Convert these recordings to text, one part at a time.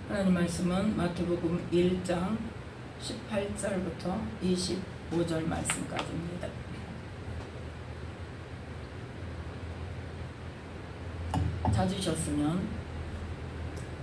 하나님 말씀은 마태복음 1장 18절부터 25절 말씀까지입니다. 찾으셨으면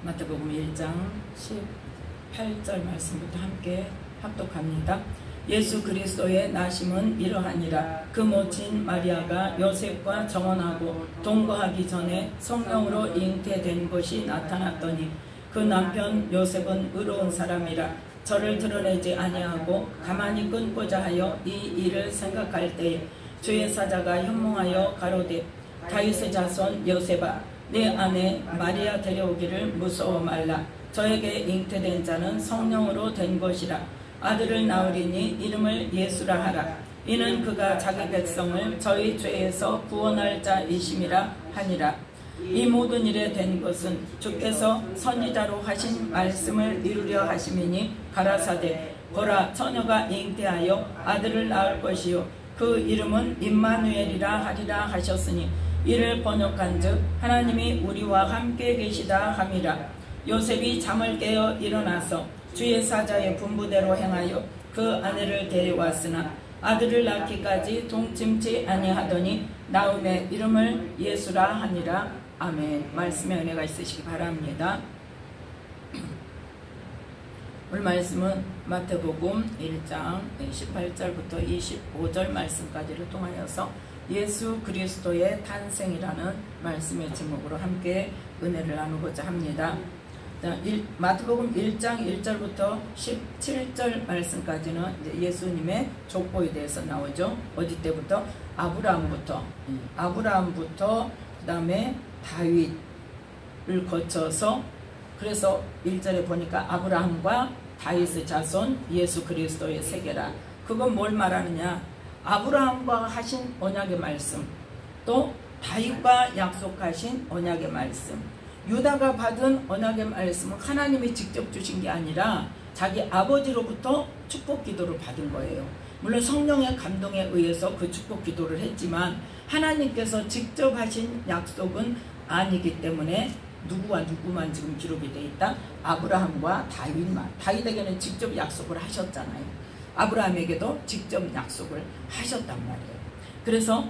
마태복음 1장 18절 말씀부터 함께 합독합니다. 예수 그리스도의 나심은 이러하니라. 그 모친 마리아가 요셉과 정혼하고 동거하기 전에 성령으로 잉태된 것이 나타났더니 그 남편 요셉은 의로운 사람이라 저를 드러내지 아니하고 가만히 끊고자 하여 이 일을 생각할 때에 주의 사자가 현몽하여 가로되 다윗의 자손 요셉아 내 아내 마리아 데려오기를 무서워 말라. 저에게 잉태된 자는 성령으로 된 것이라. 아들을 낳으리니 이름을 예수라 하라. 이는 그가 자기 백성을 저희 죄에서 구원할 자이심이라 하니라. 이 모든 일에 된 것은 주께서 선지자로 하신 말씀을 이루려 하심이니 가라사대 보라 처녀가 잉태하여 아들을 낳을 것이요 그 이름은 임마누엘이라 하리라 하셨으니 이를 번역한즉 하나님이 우리와 함께 계시다 함이라. 요셉이 잠을 깨어 일어나서 주의 사자의 분부대로 행하여 그 아내를 데려왔으나 아들을 낳기까지 동침치 아니하더니 나음의 이름을 예수라 하니라. 아멘. 말씀의 은혜가 있으시기 바랍니다. 오늘 말씀은 마태복음 1장 18절부터 25절 말씀까지를 통하여서 예수 그리스도의 탄생이라는 말씀의 제목으로 함께 은혜를 나누고자 합니다. 마태복음 1장 1절부터 17절 말씀까지는 이제 예수님의 족보에 대해서 나오죠. 어디 때부터? 아브라함부터 그 다음에 다윗을 거쳐서 그래서 1절에 보니까 아브라함과 다윗의 자손 예수 그리스도의 세계라. 그건 뭘 말하느냐? 아브라함과 하신 언약의 말씀, 또 다윗과 약속하신 언약의 말씀, 유다가 받은 언약의 말씀은 하나님이 직접 주신 게 아니라 자기 아버지로부터 축복 기도를 받은 거예요. 물론 성령의 감동에 의해서 그 축복 기도를 했지만 하나님께서 직접 하신 약속은 아니기 때문에 누구와 누구만 지금 기록이 되어 있다? 아브라함과 다윗만. 다윗에게는 직접 약속을 하셨잖아요. 아브라함에게도 직접 약속을 하셨단 말이에요. 그래서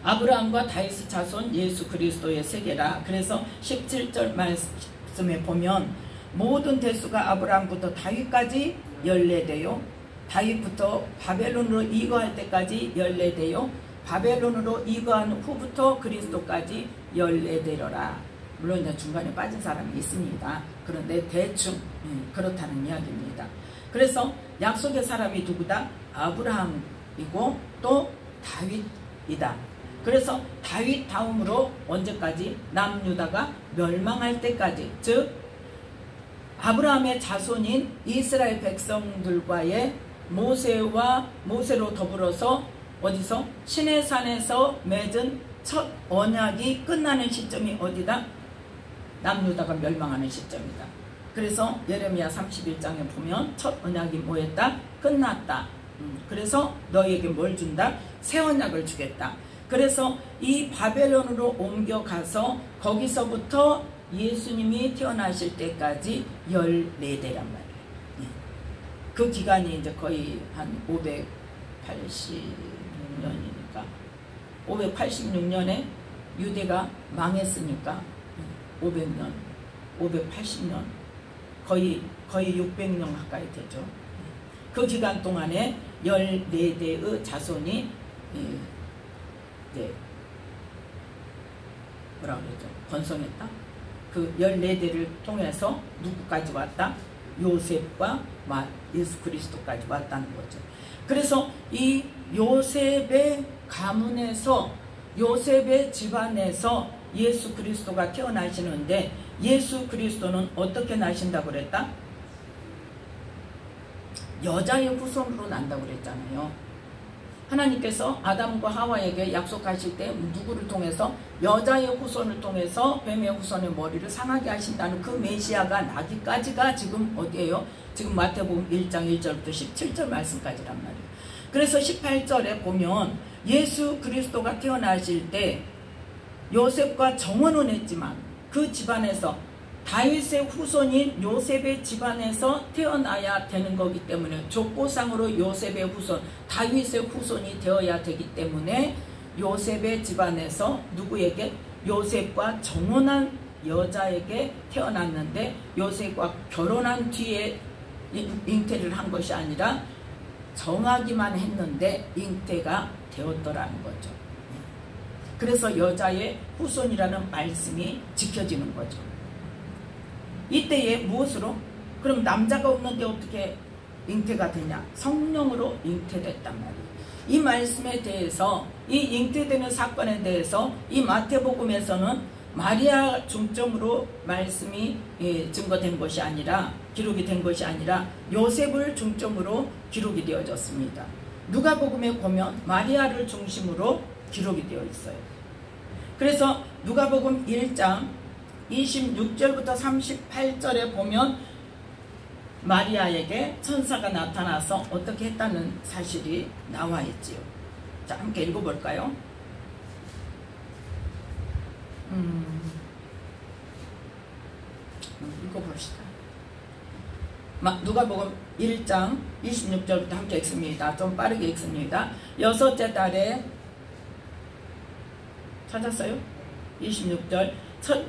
아브라함과 다윗의 자손 예수 그리스도의 세계라. 그래서 17절 말씀에 보면 모든 대수가 아브라함부터 다윗까지 14대요. 다윗부터 바벨론으로 이거할 때까지 14대요. 바벨론으로 이거한 후부터 그리스도까지 14대로라. 물론 이제 중간에 빠진 사람이 있습니다. 그런데 대충 그렇다는 이야기입니다. 그래서 약속의 사람이 누구다? 아브라함이고 또 다윗이다. 그래서 다윗 다음으로 언제까지? 남유다가 멸망할 때까지, 즉 아브라함의 자손인 이스라엘 백성들과의 모세로 더불어서 어디서? 시내산에서 맺은 첫 언약이 끝나는 시점이 어디다? 남유다가 멸망하는 시점이다. 그래서 예레미야 31장에 보면 첫 언약이 뭐였다? 끝났다. 그래서 너희에게 뭘 준다? 새 언약을 주겠다. 그래서 이 바벨론으로 옮겨가서 거기서부터 예수님이 태어나실 때까지 14대란 말이에요. 그 기간이 이제 거의 한 586년이니까 586년에 유대가 망했으니까 500년, 580년, 거의 600년 가까이 되죠. 그 기간 동안에 14대의 자손이 뭐라 그러죠? 번성했다. 그 14대를 통해서 누구까지 왔다? 요셉과 예수 그리스도까지 왔다는 거죠. 그래서 이 요셉의 가문에서, 요셉의 집안에서 예수 그리스도가 태어나시는데 예수 그리스도는 어떻게 나신다고 그랬다? 여자의 후손으로 난다고 그랬잖아요. 하나님께서 아담과 하와에게 약속하실 때 누구를 통해서? 여자의 후손을 통해서 뱀의 후손의 머리를 상하게 하신다는 그 메시아가 나기까지가 지금 어디예요? 지금 마태복음 1장 1절부터 17절 말씀까지란 말이에요. 그래서 18절에 보면 예수 그리스도가 태어나실 때 요셉과 정혼은 했지만 그 집안에서 다윗의 후손인 요셉의 집안에서 태어나야 되는 거기 때문에, 족보상으로 요셉의 후손, 다윗의 후손이 되어야 되기 때문에 요셉의 집안에서 누구에게? 요셉과 정혼한 여자에게 태어났는데, 요셉과 결혼한 뒤에 잉태를 한 것이 아니라 정하기만 했는데 잉태가 되었더라는 거죠. 그래서 여자의 후손이라는 말씀이 지켜지는 거죠. 이때에 무엇으로? 그럼 남자가 없는데 어떻게 잉태가 되냐? 성령으로 잉태됐단 말이에요. 이 말씀에 대해서, 이 잉태되는 사건에 대해서 이 마태복음에서는 마리아 중점으로 말씀이 증거된 것이 아니라, 기록이 된 것이 아니라 요셉을 중점으로 기록이 되어졌습니다. 누가복음에 보면 마리아를 중심으로 기록이 되어 있어요. 그래서 누가복음 1장 26절부터 38절에 보면 마리아에게 천사가 나타나서 어떻게 했다는 사실이 나와 있지요. 자, 함께 읽어볼까요? 읽어봅시다. 누가복음 1장 26절부터 함께 읽습니다. 좀 빠르게 읽습니다. 여섯째 달에, 찾았어요? 26절.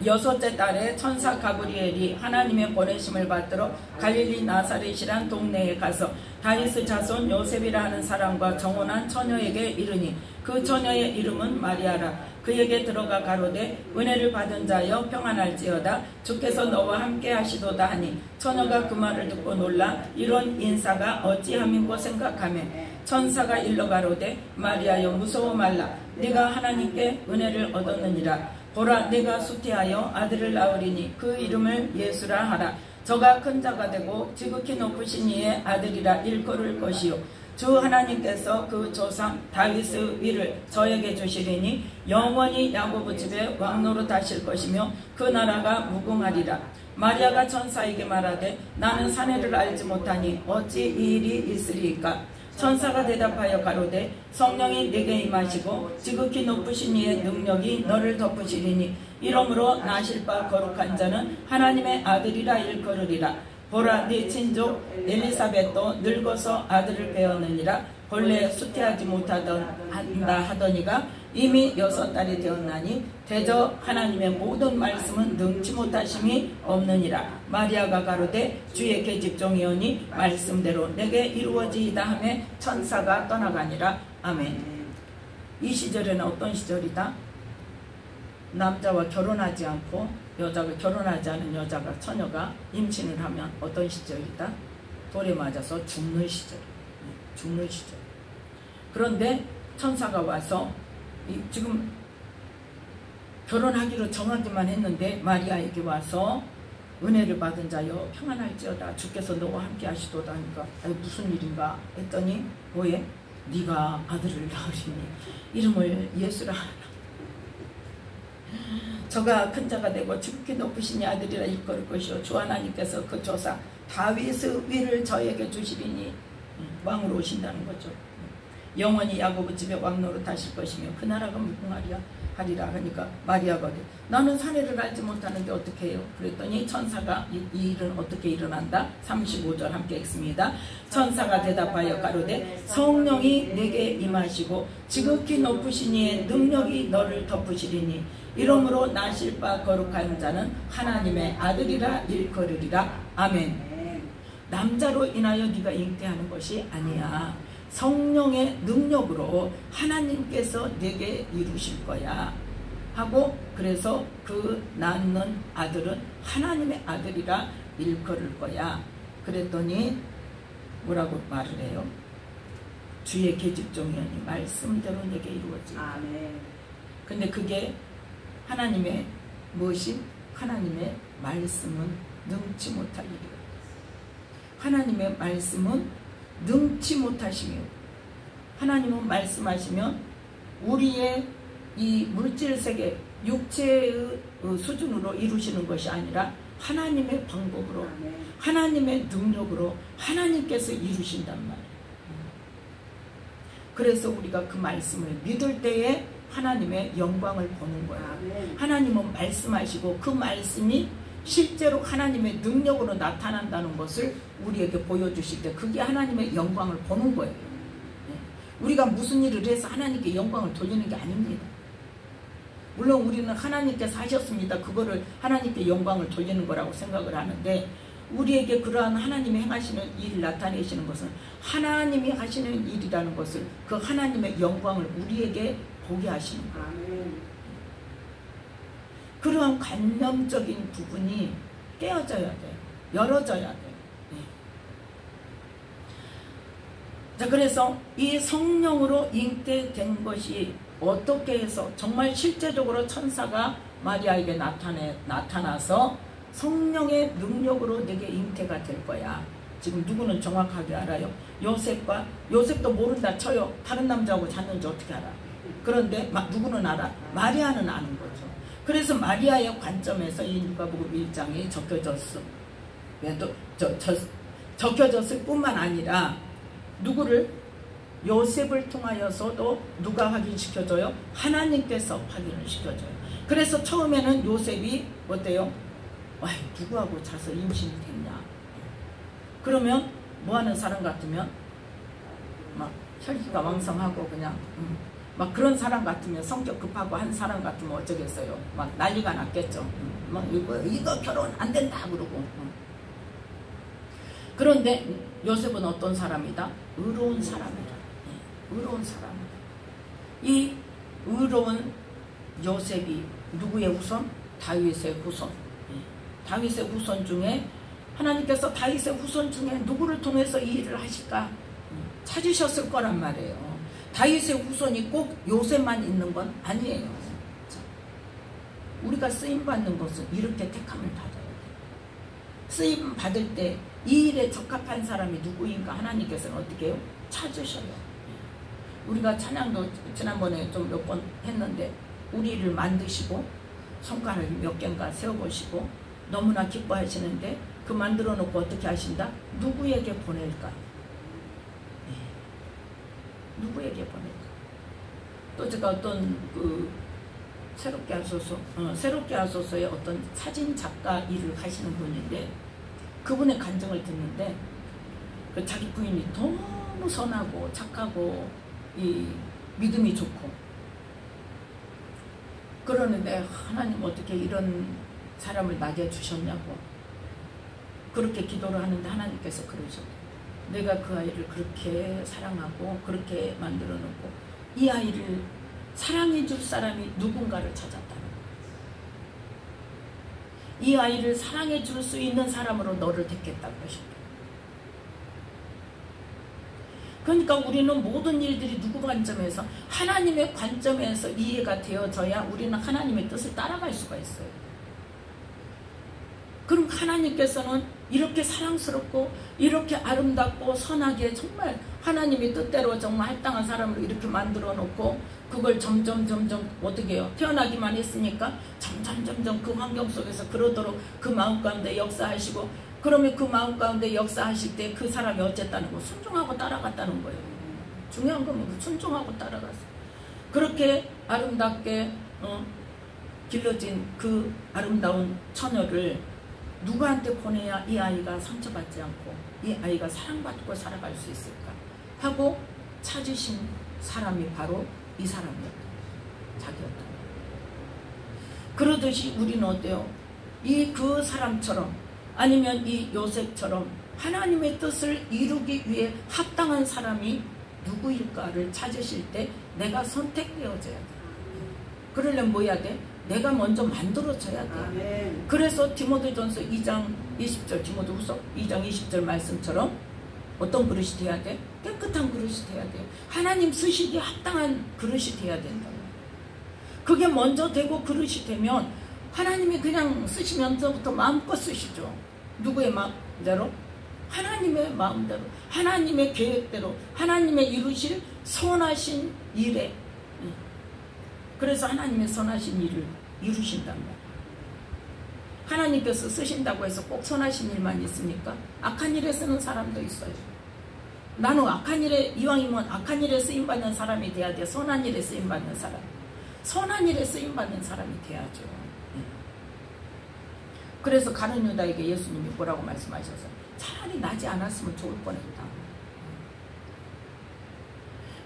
여섯째 달에 천사 가브리엘이 하나님의 보내심을 받들어 갈릴리 나사렛이란 동네에 가서 다윗의 자손 요셉이라 하는 사람과 정혼한 처녀에게 이르니, 그 처녀의 이름은 마리아라. 그에게 들어가 가로되, 은혜를 받은 자여 평안할지어다, 주께서 너와 함께 하시도다 하니, 처녀가 그 말을 듣고 놀라 이런 인사가 어찌함인고 생각하며 천사가 일러 가로되, 마리아여 무서워 말라. 네가 하나님께 은혜를 얻었느니라. 보라, 네가 수태하여 아들을 낳으리니 그 이름을 예수라 하라. 저가 큰 자가 되고 지극히 높으신 이의 아들이라 일컬을 것이요, 주 하나님께서 그 조상 다윗의 위를 저에게 주시리니 영원히 야고보 집에 왕노릇 하실 것이며 그 나라가 무궁하리라. 마리아가 천사에게 말하되, 나는 사내를 알지 못하니 어찌 이 일이 있으리이까? 천사가 대답하여 가로되, 성령이 네게 임하시고 지극히 높으신 이의 능력이 너를 덮으시리니 이러므로 나실 바 거룩한 자는 하나님의 아들이라 일컬으리라. 보라, 네 친족 엘리사벳도 늙어서 아들을 배었느니라. 본래 수태하지 못한다 하더니가 이미 6달이 되었나니 대저 하나님의 모든 말씀은 능치 못하심이 없느니라. 마리아가 가로되, 주의 계집종이오니 말씀대로 내게 이루어지이다 하며 천사가 떠나가니라. 아멘. 이 시절에는 어떤 시절이다? 남자와 결혼하지 않고 여자가, 결혼하지 않은 여자가, 처녀가 임신을 하면 어떤 시절이다? 돌에 맞아서 죽는 시절. 죽는 시절. 그런데 천사가 와서 지금 결혼하기로 정하기만 했는데 마리아에게 와서 은혜를 받은 자여 평안할지어다, 주께서 너와 함께 하시도다 하니까 무슨 일인가 했더니, 뭐에? 네가 아들을 낳으리니 이름을 예수라 하라. 저가 큰 자가 되고 지극히 높으신 아들이라 일컬을 것이요, 주 하나님께서 그 조상 다윗의 위를 저에게 주시리니, 왕으로 오신다는 거죠. 영원히 야고보 집에 왕노릇 하실 것이며 그 나라가 무궁하리라 하리라 하니까 마리아가 나는 사내를 알지 못하는데 어떻게 해요? 그랬더니 천사가, 이 일은 어떻게 일어난다? 35절 함께 읽습니다. 천사가 대답하여 가로되, 성령이 내게 임하시고 지극히 높으신 이의 능력이 너를 덮으시리니 이러므로 나실 바 거룩한 자는 하나님의 아들이라 일컬으리라. 아멘. 남자로 인하여 네가 잉태하는 것이 아니야. 성령의 능력으로 하나님께서 내게 이루실 거야 하고, 그래서 그 낳는 아들은 하나님의 아들이라 일컬을 거야. 그랬더니 뭐라고 말을 해요? 주의 계집종이오니 말씀대로 내게 이루어지리라. 아멘. 근데 그게 하나님의 무엇이? 하나님의 말씀은 능치 못할 일이다. 하나님의 말씀은 능치 못하시며, 하나님은 말씀하시면 우리의 이 물질세계 육체의 수준으로 이루시는 것이 아니라 하나님의 방법으로, 하나님의 능력으로 하나님께서 이루신단 말이에요. 그래서 우리가 그 말씀을 믿을 때에 하나님의 영광을 보는 거야. 하나님은 말씀하시고 그 말씀이 실제로 하나님의 능력으로 나타난다는 것을 우리에게 보여주실 때 그게 하나님의 영광을 보는 거예요. 우리가 무슨 일을 해서 하나님께 영광을 돌리는 게 아닙니다. 물론 우리는 하나님께서 하셨습니다. 그거를 하나님께 영광을 돌리는 거라고 생각을 하는데, 우리에게 그러한 하나님이 행하시는 일을 나타내시는 것은 하나님이 하시는 일이라는 것을, 그 하나님의 영광을 우리에게 보게 하시는 거예요. 그러한 관념적인 부분이 깨어져야 돼요. 열어져야 돼요. 네. 자, 그래서 이 성령으로 잉태된 것이 어떻게 해서 정말 실제적으로 천사가 마리아에게 나타나서 성령의 능력으로 내게 잉태가 될 거야. 지금 누구는 정확하게 알아요? 요셉도 모른다 쳐요. 다른 남자하고 잤는지 어떻게 알아? 그런데 누구는 알아? 마리아는 아는 거죠. 그래서 마리아의 관점에서 이 누가복음 1장이 적혀졌을 뿐만 아니라 누구를? 요셉을 통하여서도 누가 확인시켜줘요? 하나님께서 확인을 시켜줘요. 그래서 처음에는 요셉이 어때요? 와, 누구하고 자서 임신이 됐냐? 그러면 뭐하는 사람 같으면 막 혈기가 왕성하고 그냥 막 그런 사람 같으면, 성격 급하고 한 사람 같으면 어쩌겠어요? 막 난리가 났겠죠. 막 이거 결혼 안 된다 그러고. 그런데 요셉은 어떤 사람이다? 의로운 사람이다. 의로운 사람이다. 이 의로운 요셉이 누구의 후손? 다윗의 후손. 다윗의 후손 중에 하나님께서 다윗의 후손 중에 누구를 통해서 이 일을 하실까 찾으셨을 거란 말이에요. 다윗의 후손이 꼭 요셉만 있는 건 아니에요. 우리가 쓰임받는 것은 이렇게 택함을 받아야 돼요. 쓰임 받을 때 이 일에 적합한 사람이 누구인가 하나님께서는 어떻게 해요? 찾으셔요. 우리가 찬양도 지난번에 좀 몇 번 했는데, 우리를 만드시고 손가락 몇 개인가 세워보시고 너무나 기뻐하시는데, 그 만들어 놓고 어떻게 하신다? 누구에게 보낼까? 누구에게 보낼까? 또 제가 어떤 새롭게 하소서의 어떤 사진 작가 일을 하시는 분인데, 그분의 간증을 듣는데 그 자기 부인이 너무 선하고 착하고 이 믿음이 좋고 그러는데, 하나님 어떻게 이런 사람을 나게 주셨냐고 그렇게 기도를 하는데, 하나님께서 그러죠. 내가 그 아이를 그렇게 사랑하고 그렇게 만들어 놓고 이 아이를 사랑해 줄 사람이 누군가를 찾았다는 거예요. 이 아이를 사랑해 줄 수 있는 사람으로 너를 택했다고 하셨다. 그러니까 우리는 모든 일들이 누구 관점에서? 하나님의 관점에서 이해가 되어져야 우리는 하나님의 뜻을 따라갈 수가 있어요. 그럼 하나님께서는 이렇게 사랑스럽고 이렇게 아름답고 선하게 정말 하나님의 뜻대로 정말 할당한 사람으로 이렇게 만들어 놓고, 그걸 점점 어떻게 해요? 태어나기만 했으니까 점점 그 환경 속에서 그러도록 그 마음 가운데 역사하시고, 그러면 그 마음 가운데 역사하실 때 그 사람이 어쨌다는 거? 순종하고 따라갔다는 거예요. 중요한 건 순종하고 따라갔어. 그렇게 아름답게 길러진 그 아름다운 처녀를 누구한테 보내야 이 아이가 상처받지 않고 이 아이가 사랑받고 살아갈 수 있을까 하고 찾으신 사람이 바로 이 사람이었다. 자기였다. 그러듯이 우리는 어때요? 그 사람처럼, 아니면 이 요셉처럼 하나님의 뜻을 이루기 위해 합당한 사람이 누구일까를 찾으실 때 내가 선택되어져야 돼. 그러려면 뭐 해야 돼? 내가 먼저 만들어져야 돼. 아멘. 그래서 디모데전서 2장 20절, 디모데후서 2장 20절 말씀처럼 어떤 그릇이 돼야 돼? 깨끗한 그릇이 돼야 돼. 하나님 쓰시기에 합당한 그릇이 돼야 된다. 그게 먼저 되고 그릇이 되면 하나님이 그냥 쓰시면서부터 마음껏 쓰시죠. 누구의 마음대로? 하나님의 마음대로, 하나님의 계획대로, 하나님의 이루실 선하신 일에. 그래서 하나님의 선하신 일을 이루신단 말이에요. 하나님께서 쓰신다고 해서 꼭 선하신 일만 있습니까? 악한 일에 쓰는 사람도 있어요. 나는 악한 일에, 이왕이면 악한 일에 쓰임받는 사람이 돼야 돼. 선한 일에 쓰임받는 사람. 선한 일에 쓰임받는 사람이 돼야죠. 그래서 가룟 유다에게 예수님이 뭐라고 말씀하셨어요? 차라리 나지 않았으면 좋을 뻔했다.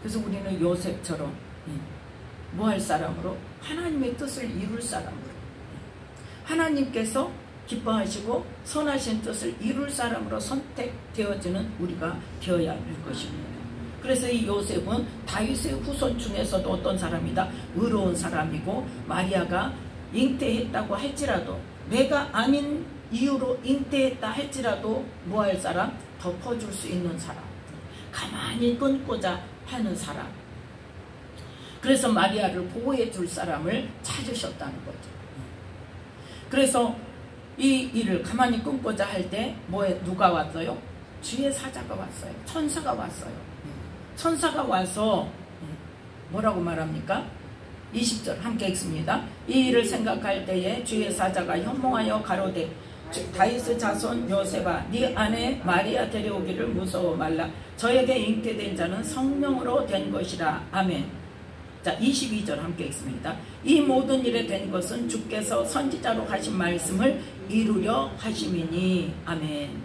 그래서 우리는 요셉처럼 뭐 할 사람으로? 하나님의 뜻을 이룰 사람으로, 하나님께서 기뻐하시고 선하신 뜻을 이룰 사람으로 선택되어지는 우리가 되어야 할 것입니다. 그래서 이 요셉은 다윗의 후손 중에서도 어떤 사람이다? 의로운 사람이고, 마리아가 잉태했다고 할지라도, 내가 아닌 이유로 잉태했다 할지라도 뭐 할 사람? 덮어줄 수 있는 사람, 가만히 끊고자 하는 사람. 그래서 마리아를 보호해 줄 사람을 찾으셨다는 거죠. 그래서 이 일을 가만히 끊고자 할 때 누가 왔어요? 주의 사자가 왔어요. 천사가 왔어요. 천사가 와서 뭐라고 말합니까? 20절 함께 읽습니다. 이 일을 생각할 때에 주의 사자가 현몽하여 가로되 다윗의 자손 요셉아, 네 아내 마리아 데려오기를 무서워 말라. 저에게 잉태된 자는 성령으로 된 것이라. 아멘. 자, 22절 함께 읽습니다. 이 모든 일에 된 것은 주께서 선지자로 하신 말씀을 이루려 하심이니. 아멘.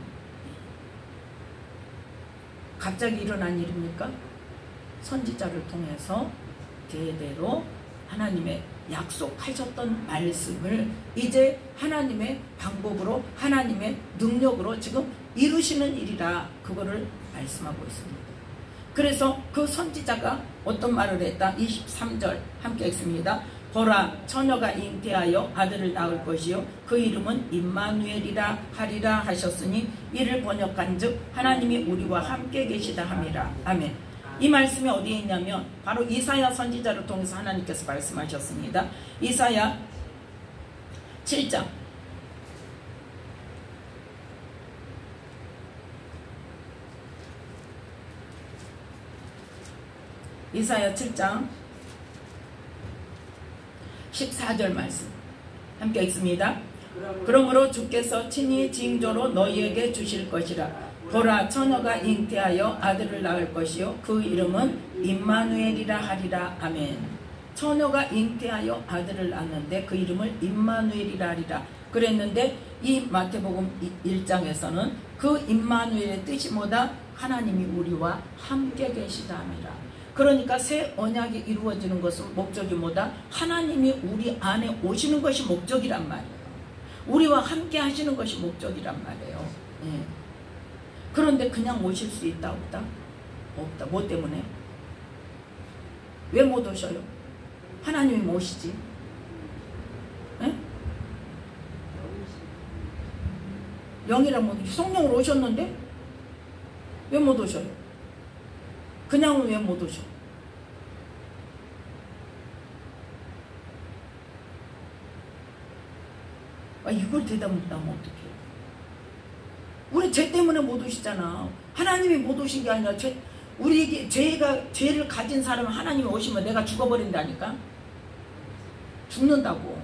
갑자기 일어난 일입니까? 선지자를 통해서 대대로 하나님의 약속하셨던 말씀을 이제 하나님의 방법으로, 하나님의 능력으로 지금 이루시는 일이라, 그거를 말씀하고 있습니다. 그래서 그 선지자가 어떤 말을 했다? 23절 함께 읽습니다. 보라, 처녀가 잉태하여 아들을 낳을 것이요 그 이름은 임마누엘이라 하리라 하셨으니, 이를 번역한즉 하나님이 우리와 함께 계시다 함이라. 아멘. 이 말씀이 어디에 있냐면 바로 이사야 선지자를 통해서 하나님께서 말씀하셨습니다. 이사야 7장 이사야 7장 14절 말씀 함께 읽습니다. 그러므로 주께서 친히 징조로 너희에게 주실 것이라. 보라, 처녀가 잉태하여 아들을 낳을 것이요 그 이름은 임마누엘이라 하리라. 아멘. 처녀가 잉태하여 아들을 낳는데 그 이름을 임마누엘이라 하리라 그랬는데, 이 마태복음 1장에서는 그 임마누엘의 뜻이 뭐다? 하나님이 우리와 함께 계시다 함이라. 그러니까 새 언약이 이루어지는 것은 목적이 뭐다? 하나님이 우리 안에 오시는 것이 목적이란 말이에요. 우리와 함께 하시는 것이 목적이란 말이에요. 그런데 그냥 오실 수 있다 없다? 없다. 뭐 때문에? 왜 못 오셔요? 하나님이 모시지. 영이랑 뭐 성령으로 오셨는데 왜 못 오셔요? 그냥은 왜 못 오셔? 이걸 대답 못하면 어떡해요? 우리 죄 때문에 못 오시잖아. 하나님이 못 오신 게 아니라 우리 죄를 가진 사람은 하나님이 오시면 내가 죽어버린다니까. 죽는다고.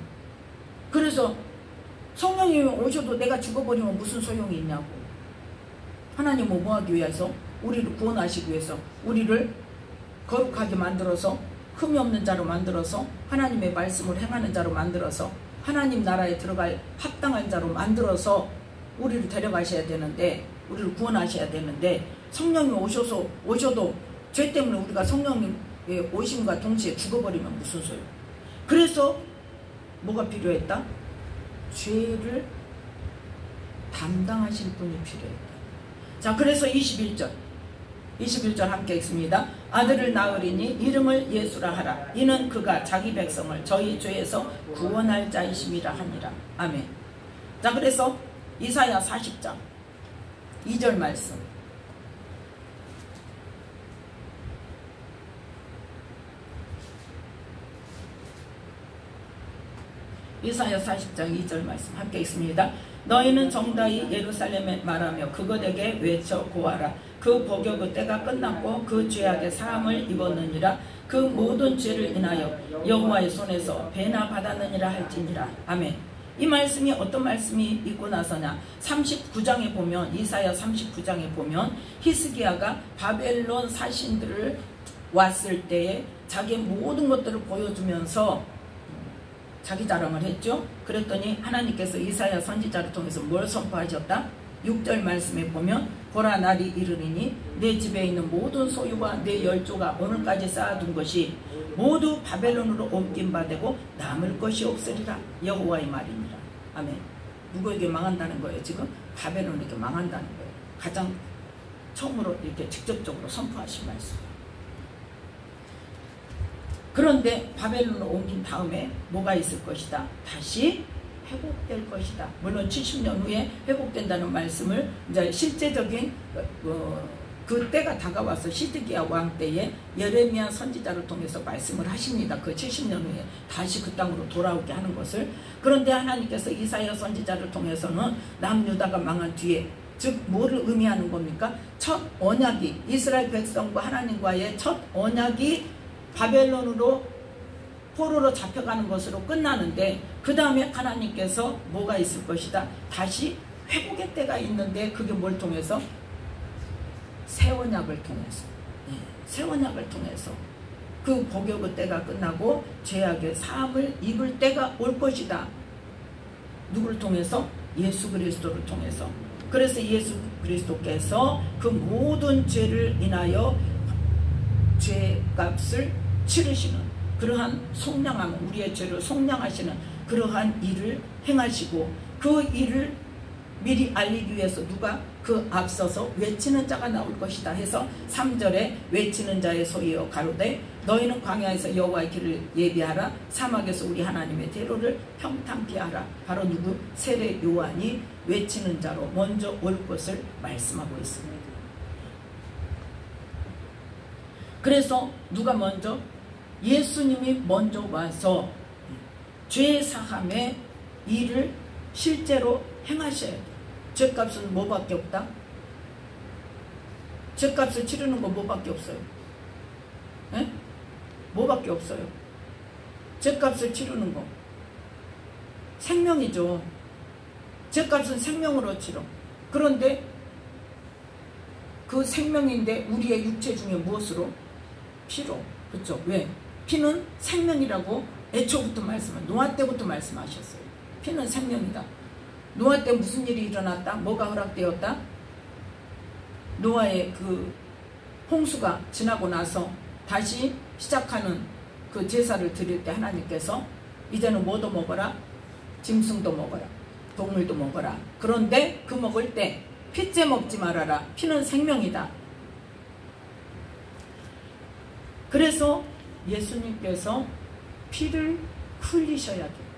그래서 성령님이 오셔도 내가 죽어버리면 무슨 소용이 있냐고. 하나님은 뭐 하기 위해서? 우리를 구원하시기 위해서, 우리를 거룩하게 만들어서, 흠이 없는 자로 만들어서, 하나님의 말씀을 행하는 자로 만들어서, 하나님 나라에 들어갈 합당한 자로 만들어서 우리를 데려가셔야 되는데, 우리를 구원하셔야 되는데, 성령이 오셔도 죄 때문에 우리가 성령님의 오심과 동시에 죽어버리면 무슨 소용? 그래서 뭐가 필요했다? 죄를 담당하실 분이 필요했다. 자, 그래서 21절 함께 읽습니다. 아들을 낳으리니 이름을 예수라 하라. 이는 그가 자기 백성을 저희 죄에서 구원할 자이심이라 하니라. 아멘. 자, 그래서 이사야 40장 2절 말씀. 이사야 40장 2절 말씀 함께 읽습니다. 너희는 정다이 예루살렘에 말하며 그것에게 외쳐 고하라. 그 복역의 때가 끝났고 그 죄악의 사함을 입었느니라. 그 모든 죄를 인하여 여호와의 손에서 배나 받았느니라 할지니라. 아멘. 이 말씀이 어떤 말씀이 있고 나서냐, 39장에 보면, 이사야 39장에 보면 히스기야가 바벨론 사신들을 왔을 때에 자기의 모든 것들을 보여주면서 자기 자랑을 했죠. 그랬더니 하나님께서 이사야 선지자를 통해서 뭘 선포하셨다? 6절 말씀에 보면 보라 날이 이르리니 내 집에 있는 모든 소유와 내 열조가 오늘까지 쌓아둔 것이 모두 바벨론으로 옮긴 바 되고 남을 것이 없으리라. 여호와의 말이니라. 아멘. 누구에게 망한다는 거예요? 지금 바벨론에게 망한다는 거예요. 가장 처음으로 이렇게 직접적으로 선포하신 말씀. 그런데 바벨론으로 옮긴 다음에 뭐가 있을 것이다? 다시 회복될 것이다. 물론 70년 후에 회복된다는 말씀을 이제 실제적인 그 때가 다가와서 시드기야 왕 때에 예레미야 선지자를 통해서 말씀을 하십니다. 그 70년 후에 다시 그 땅으로 돌아오게 하는 것을. 그런데 하나님께서 이사야 선지자를 통해서는 남유다가 망한 뒤에, 즉 뭐를 의미하는 겁니까? 첫 언약이, 이스라엘 백성과 하나님과의 첫 언약이 바벨론으로 포로로 잡혀가는 것으로 끝나는데, 그 다음에 하나님께서 뭐가 있을 것이다? 다시 회복의 때가 있는데, 그게 뭘 통해서? 새 언약을 통해서, 새 언약을 통해서 그 복역의 때가 끝나고 죄악의 사함을 입을 때가 올 것이다. 누구를 통해서? 예수 그리스도를 통해서. 그래서 예수 그리스도께서 그 모든 죄를 인하여 죄값을 치르시는 그러한 속량함, 우리의 죄를 속량하시는 그러한 일을 행하시고, 그 일을 미리 알리기 위해서 누가? 그 앞서서 외치는 자가 나올 것이다 해서 3절에 외치는 자의 소리여 가로되 너희는 광야에서 여호와의 길을 예비하라. 사막에서 우리 하나님의 대로를 평탄케 하라. 바로 누구? 세례 요한이 외치는 자로 먼저 올 것을 말씀하고 있습니다. 그래서 누가 먼저? 예수님이 먼저 와서 죄 사함의 일을 실제로 행하셔야 돼요. 죄값은 뭐밖에 없다? 죄값을 치르는 거 뭐밖에 없어요? 에? 뭐밖에 없어요? 죄값을 치르는 거 생명이죠. 죄값은 생명으로 치러. 그런데 그 생명인데 우리의 육체 중에 무엇으로? 피로. 그렇죠? 왜? 피는 생명이라고 애초부터 노아 때부터 말씀하셨어요. 피는 생명이다. 노아 때 무슨 일이 일어났다? 뭐가 허락되었다? 노아의 그 홍수가 지나고 나서 다시 시작하는 그 제사를 드릴 때 하나님께서 이제는 뭐도 먹어라? 짐승도 먹어라. 동물도 먹어라. 그런데 그 먹을 때 피째 먹지 말아라. 피는 생명이다. 그래서 예수님께서 피를 흘리셔야 돼요.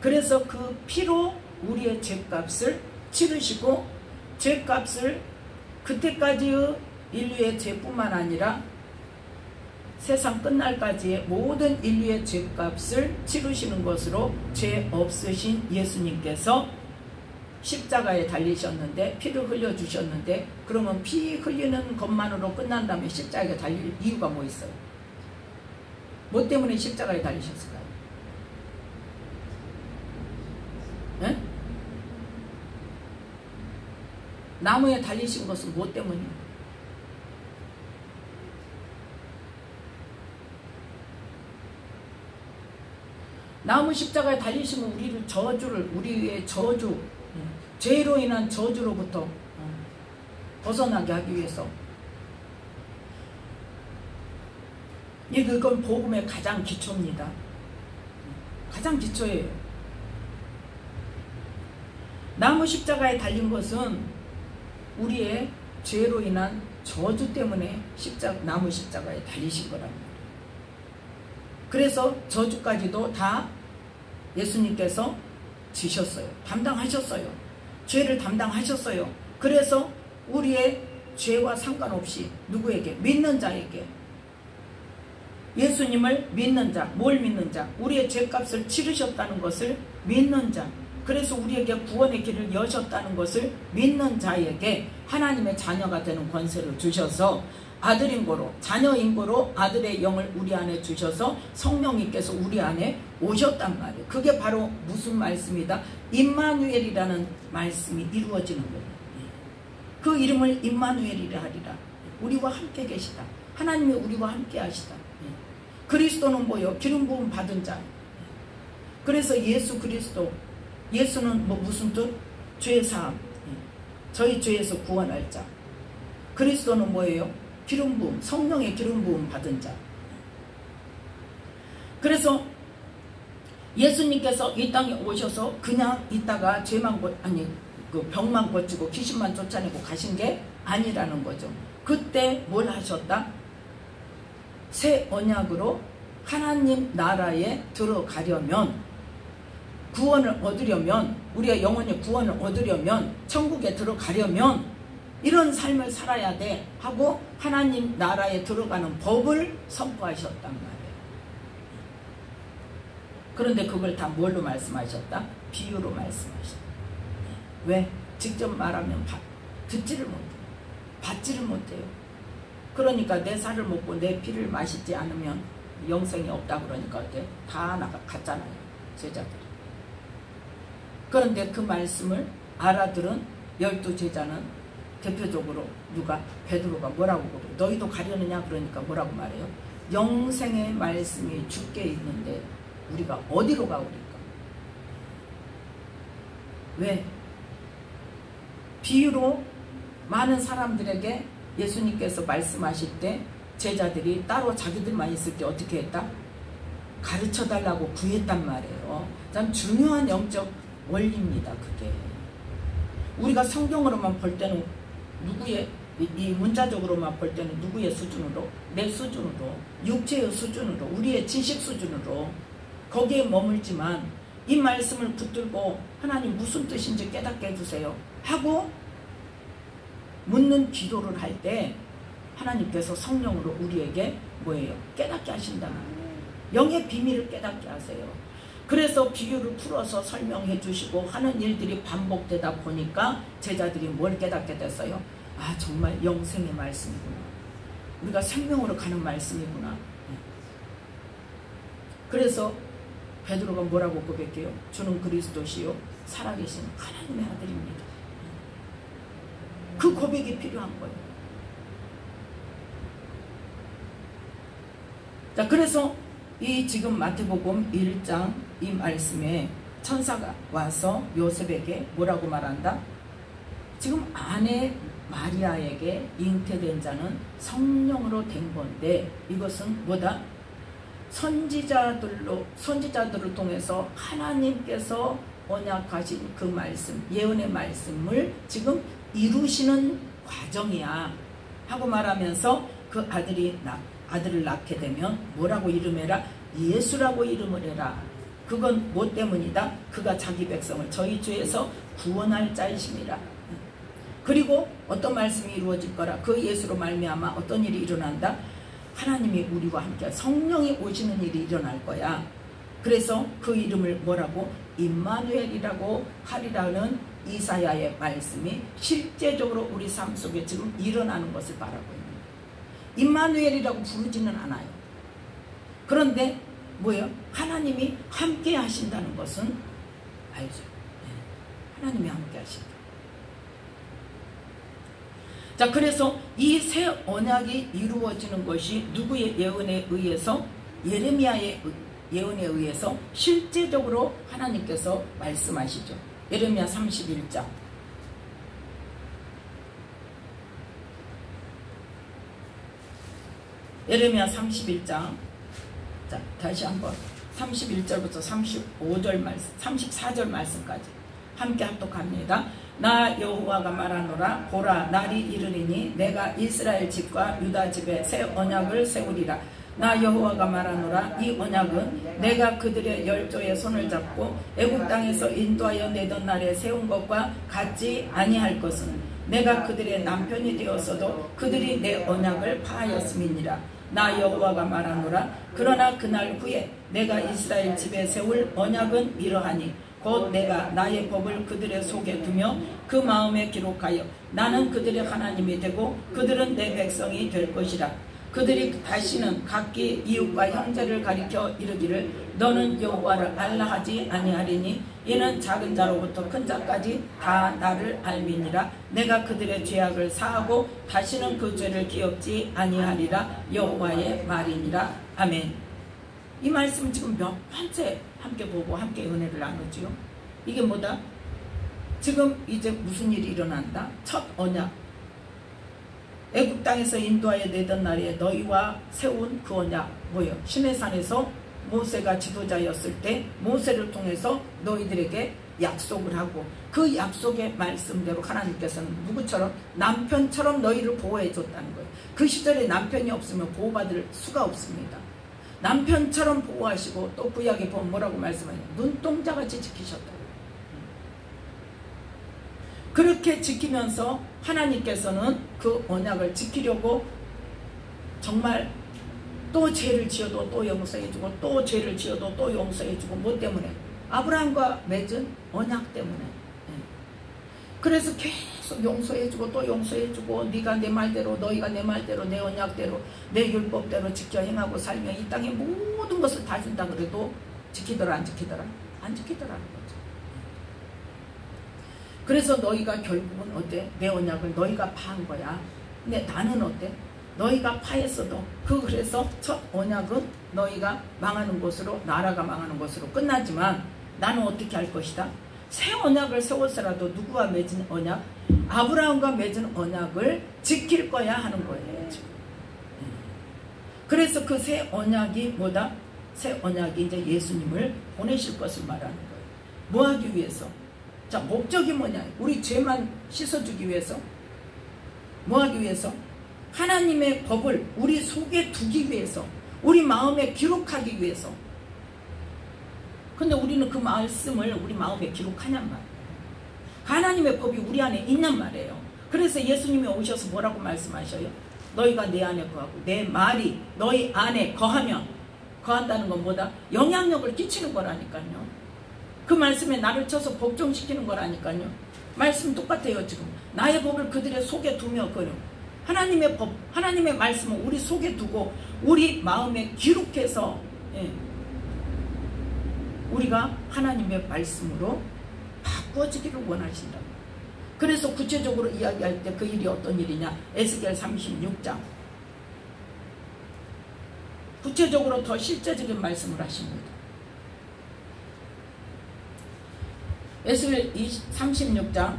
그래서 그 피로 우리의 죄값을 치르시고, 죄값을 그때까지의 인류의 죄뿐만 아니라 세상 끝날까지의 모든 인류의 죄값을 치르시는 것으로 죄 없으신 예수님께서 십자가에 달리셨는데, 피를 흘려주셨는데, 그러면 피 흘리는 것만으로 끝난 다음에 십자가에 달릴 이유가 뭐 있어요? 뭐 때문에 십자가에 달리셨을까요? 에? 나무에 달리신 것은 뭐 때문이에요? 나무 십자가에 달리시면 우리의 저주, 죄로 인한 저주로부터 벗어나게 하기 위해서. 이건 복음의 가장 기초입니다. 가장 기초예요. 나무 십자가에 달린 것은 우리의 죄로 인한 저주 때문에 나무 십자가에 달리신 거랍니다. 그래서 저주까지도 다 예수님께서 지셨어요. 담당하셨어요. 죄를 담당하셨어요. 그래서 우리의 죄와 상관없이 누구에게? 믿는 자에게. 예수님을 믿는 자, 뭘 믿는 자? 우리의 죄값을 치르셨다는 것을 믿는 자. 그래서 우리에게 구원의 길을 여셨다는 것을 믿는 자에게 하나님의 자녀가 되는 권세를 주셔서 아들인 거로, 자녀인 거로 아들의 영을 우리 안에 주셔서 성령님께서 우리 안에 오셨단 말이에요. 그게 바로 무슨 말씀이다? 임마누엘이라는 말씀이 이루어지는 거예요. 그 이름을 임마누엘이라 하리라. 우리와 함께 계시다. 하나님이 우리와 함께 하시다. 그리스도는 뭐요? 기름 부음 받은 자. 그래서 예수 그리스도, 예수는 뭐 무슨 뜻? 죄 사함, 저희 죄에서 구원할 자. 그리스도는 뭐예요? 기름 부음, 성령의 기름 부음 받은 자. 그래서 예수님께서 이 땅에 오셔서 그냥 있다가 그 병만 고치고 귀신만 쫓아내고 가신 게 아니라는 거죠. 그때 뭘 하셨다? 새 언약으로 하나님 나라에 들어가려면, 구원을 얻으려면, 우리의 영혼의 구원을 얻으려면, 천국에 들어가려면 이런 삶을 살아야 돼 하고 하나님 나라에 들어가는 법을 선포하셨단 말이에요. 그런데 그걸 다 뭘로 말씀하셨다? 비유로 말씀하셨다. 왜? 직접 말하면 듣지를 못해요. 받지를 못해요. 그러니까 내 살을 먹고 내 피를 마시지 않으면 영생이 없다 그러니까 어때? 다 갔잖아요, 제자들이. 그런데 그 말씀을 알아들은 12제자는 대표적으로 누가? 베드로가 뭐라고 그래요? 너희도 가려느냐? 그러니까 뭐라고 말해요? 영생의 말씀이 주께 있는데 우리가 어디로 가오리까? 왜? 비유로 많은 사람들에게 예수님께서 말씀하실 때 제자들이 따로 자기들만 있을 때 어떻게 했다? 가르쳐달라고 구했단 말이에요. 참 중요한 영적 원리입니다. 그게 우리가 성경으로만 볼 때는 누구의, 이 문자적으로만 볼 때는 누구의 수준으로? 내 수준으로, 육체의 수준으로, 우리의 지식 수준으로 거기에 머물지만, 이 말씀을 붙들고 하나님 무슨 뜻인지 깨닫게 해주세요 하고 묻는 기도를 할 때 하나님께서 성령으로 우리에게 뭐예요? 깨닫게 하신다. 영의 비밀을 깨닫게 하세요. 그래서 비유를 풀어서 설명해 주시고 하는 일들이 반복되다 보니까 제자들이 뭘 깨닫게 됐어요? 아, 정말 영생의 말씀이구나. 우리가 생명으로 가는 말씀이구나. 그래서 베드로가 뭐라고 고백해요? 주는 그리스도시요 살아계신 하나님의 아들입니다. 그 고백이 필요한 거예요. 자, 그래서 이 지금 마태복음 1장 이 말씀에 천사가 와서 요셉에게 뭐라고 말한다? 지금 아내 마리아에게 잉태된 자는 성령으로 된 건데, 이것은 뭐다? 선지자들을 통해서 하나님께서 언약하신 그 말씀, 예언의 말씀을 지금 이루시는 과정이야 하고 말하면서 그 아들을 낳게 되면 뭐라고 이름해라? 예수라고 이름을 해라. 그건 뭐 때문이다? 그가 자기 백성을 저희 죄에서 구원할 자이심이라. 그리고 어떤 말씀이 이루어질 거라? 그 예수로 말미암아 어떤 일이 일어난다? 하나님이 우리와 함께 성령이 오시는 일이 일어날 거야. 그래서 그 이름을 뭐라고? 임마누엘이라고 하리라는 이사야의 말씀이 실제적으로 우리 삶 속에 지금 일어나는 것을 바라고 있는 거예요. 임마누엘이라고 부르지는 않아요. 그런데 뭐예요? 하나님이 함께 하신다는 것은 알죠. 하나님이 함께 하신다. 자, 그래서 이 새 언약이 이루어지는 것이 누구의 예언에 의해서? 예레미야의 예언에 의해서 실제적으로 하나님께서 말씀하시죠. 예레미야 31장. 예레미야 31장. 자, 다시 한번 31절부터 35절 말씀, 34절 말씀까지 함께 합독합니다. 나 여호와가 말하노라. 보라, 날이 이르리니 내가 이스라엘 집과 유다 집에 새 언약을 세우리라. 나 여호와가 말하노라. 이 언약은 내가 그들의 열조의 손을 잡고 애굽 땅에서 인도하여 내던 날에 세운 것과 같지 아니할 것은 내가 그들의 남편이 되었어도 그들이 내 언약을 파하였음이니라. 나 여호와가 말하노라. 그러나 그날 후에 내가 이스라엘 집에 세울 언약은 이러하니 곧 내가 나의 법을 그들의 속에 두며 그 마음에 기록하여 나는 그들의 하나님이 되고 그들은 내 백성이 될 것이라. 그들이 다시는 각기 이웃과 형제를 가리켜 이르기를 너는 여호와를 알라 하지 아니하리니 이는 작은 자로부터 큰 자까지 다 나를 알미니라. 내가 그들의 죄악을 사하고 다시는 그 죄를 기억지 아니하리라. 여호와의 말이니라. 아멘. 이 말씀 지금 몇 번째 함께 보고 함께 은혜를 나누지요. 이게 뭐다? 지금 이제 무슨 일이 일어난다? 첫 언약. 애굽 땅에서 인도하여 내던 날에 너희와 세운 그 언약 뭐예요? 시내산에서 모세가 지도자였을 때 모세를 통해서 너희들에게 약속을 하고 그 약속의 말씀대로 하나님께서는 누구처럼? 남편처럼 너희를 보호해 줬다는 거예요. 그 시절에 남편이 없으면 보호받을 수가 없습니다. 남편처럼 보호하시고 또 구약에 보면 뭐라고 말씀하냐? 눈동자같이 지키셨다고. 그렇게 지키면서 하나님께서는 그 언약을 지키려고 정말 또 죄를 지어도 또 용서해주고 또 죄를 지어도 또 용서해주고 뭐 때문에? 아브라함과 맺은 언약 때문에. 그래서 계속 용서해주고 또 용서해주고 네가 내 말대로 너희가 내 말대로 내 언약대로 내 율법대로 지켜 행하고 살면 이 땅의 모든 것을 다 준다 그래도 지키더라 안 지키더라? 안 지키더라는 거죠. 그래서 너희가 결국은 어때? 내 언약을 너희가 파한 거야. 근데 나는 어때? 너희가 파했어도 그래서 첫 언약은 너희가 망하는 것으로 나라가 망하는 것으로 끝나지만 나는 어떻게 할 것이다? 새 언약을 세워서라도 누구와 맺은 언약? 아브라함과 맺은 언약을 지킬 거야 하는 거예요. 지금. 그래서 그 새 언약이 뭐다? 새 언약이 이제 예수님을 보내실 것을 말하는 거예요. 뭐 하기 위해서? 자, 목적이 뭐냐? 우리 죄만 씻어주기 위해서? 뭐 하기 위해서? 하나님의 법을 우리 속에 두기 위해서, 우리 마음에 기록하기 위해서. 근데 우리는 그 말씀을 우리 마음에 기록하냔 말이에요. 하나님의 법이 우리 안에 있냔 말이에요. 그래서 예수님이 오셔서 뭐라고 말씀하셔요? 너희가 내 안에 거하고 내 말이 너희 안에 거하면, 거한다는 건 뭐다? 영향력을 끼치는 거라니까요. 그 말씀에 나를 쳐서 복종시키는 거라니까요. 말씀 똑같아요. 지금 나의 법을 그들의 속에 두며 하나님의 법, 하나님의 말씀을 우리 속에 두고 우리 마음에 기록해서 우리가 하나님의 말씀으로 바꾸어지기를 원하신다. 그래서 구체적으로 이야기할 때 그 일이 어떤 일이냐? 에스겔 36장 구체적으로 더 실제적인 말씀을 하십니다. 에스겔 36장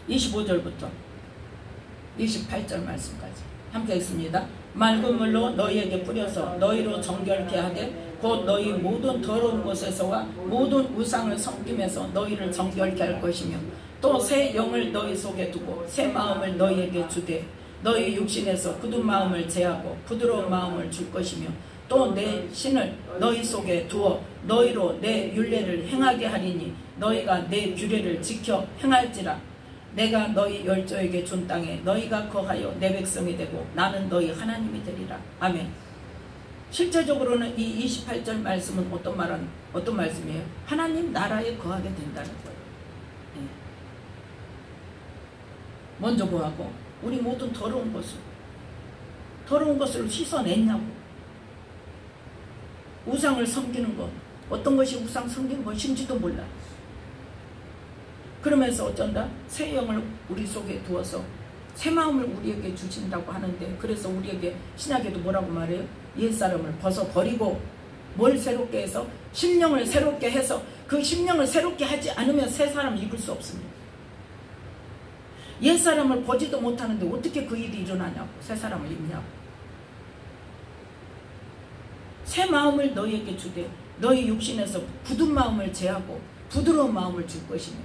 25절부터 28절 말씀까지 함께 읽습니다. 맑은 물로 너희에게 뿌려서 너희로 정결케 하되 곧 너희 모든 더러운 곳에서와 모든 우상을 섬김에서 너희를 정결케 할 것이며 또 새 영을 너희 속에 두고 새 마음을 너희에게 주되 너희 육신에서 굳은 마음을 제하고 부드러운 마음을 줄 것이며 또 내 신을 너희 속에 두어 너희로 내 율례를 행하게 하리니 너희가 내 규례를 지켜 행할지라. 내가 너희 열조에게 준 땅에 너희가 거하여 내 백성이 되고 나는 너희 하나님이 되리라. 아멘. 실제적으로는 이 28절 말씀은 어떤 말씀이에요? 하나님 나라에 거하게 된다는 거예요. 먼저 뭐하고? 우리 모든 더러운 것을 씻어냈냐고. 우상을 섬기는 것, 어떤 것이 우상 섬기는 것인지도 몰라. 그러면서 어쩐다? 새 영을 우리 속에 두어서 새 마음을 우리에게 주신다고 하는데, 그래서 우리에게 신약에도 뭐라고 말해요? 옛사람을 벗어버리고 뭘 새롭게 해서? 심령을 새롭게 해서, 그 심령을 새롭게 하지 않으면 새 사람을 입을 수 없습니다. 옛사람을 보지도 못하는데 어떻게 그 일이 일어나냐고. 새 사람을 입냐고. 새 마음을 너희에게 주되 너희 육신에서 굳은 마음을 제하고 부드러운 마음을 줄 것이니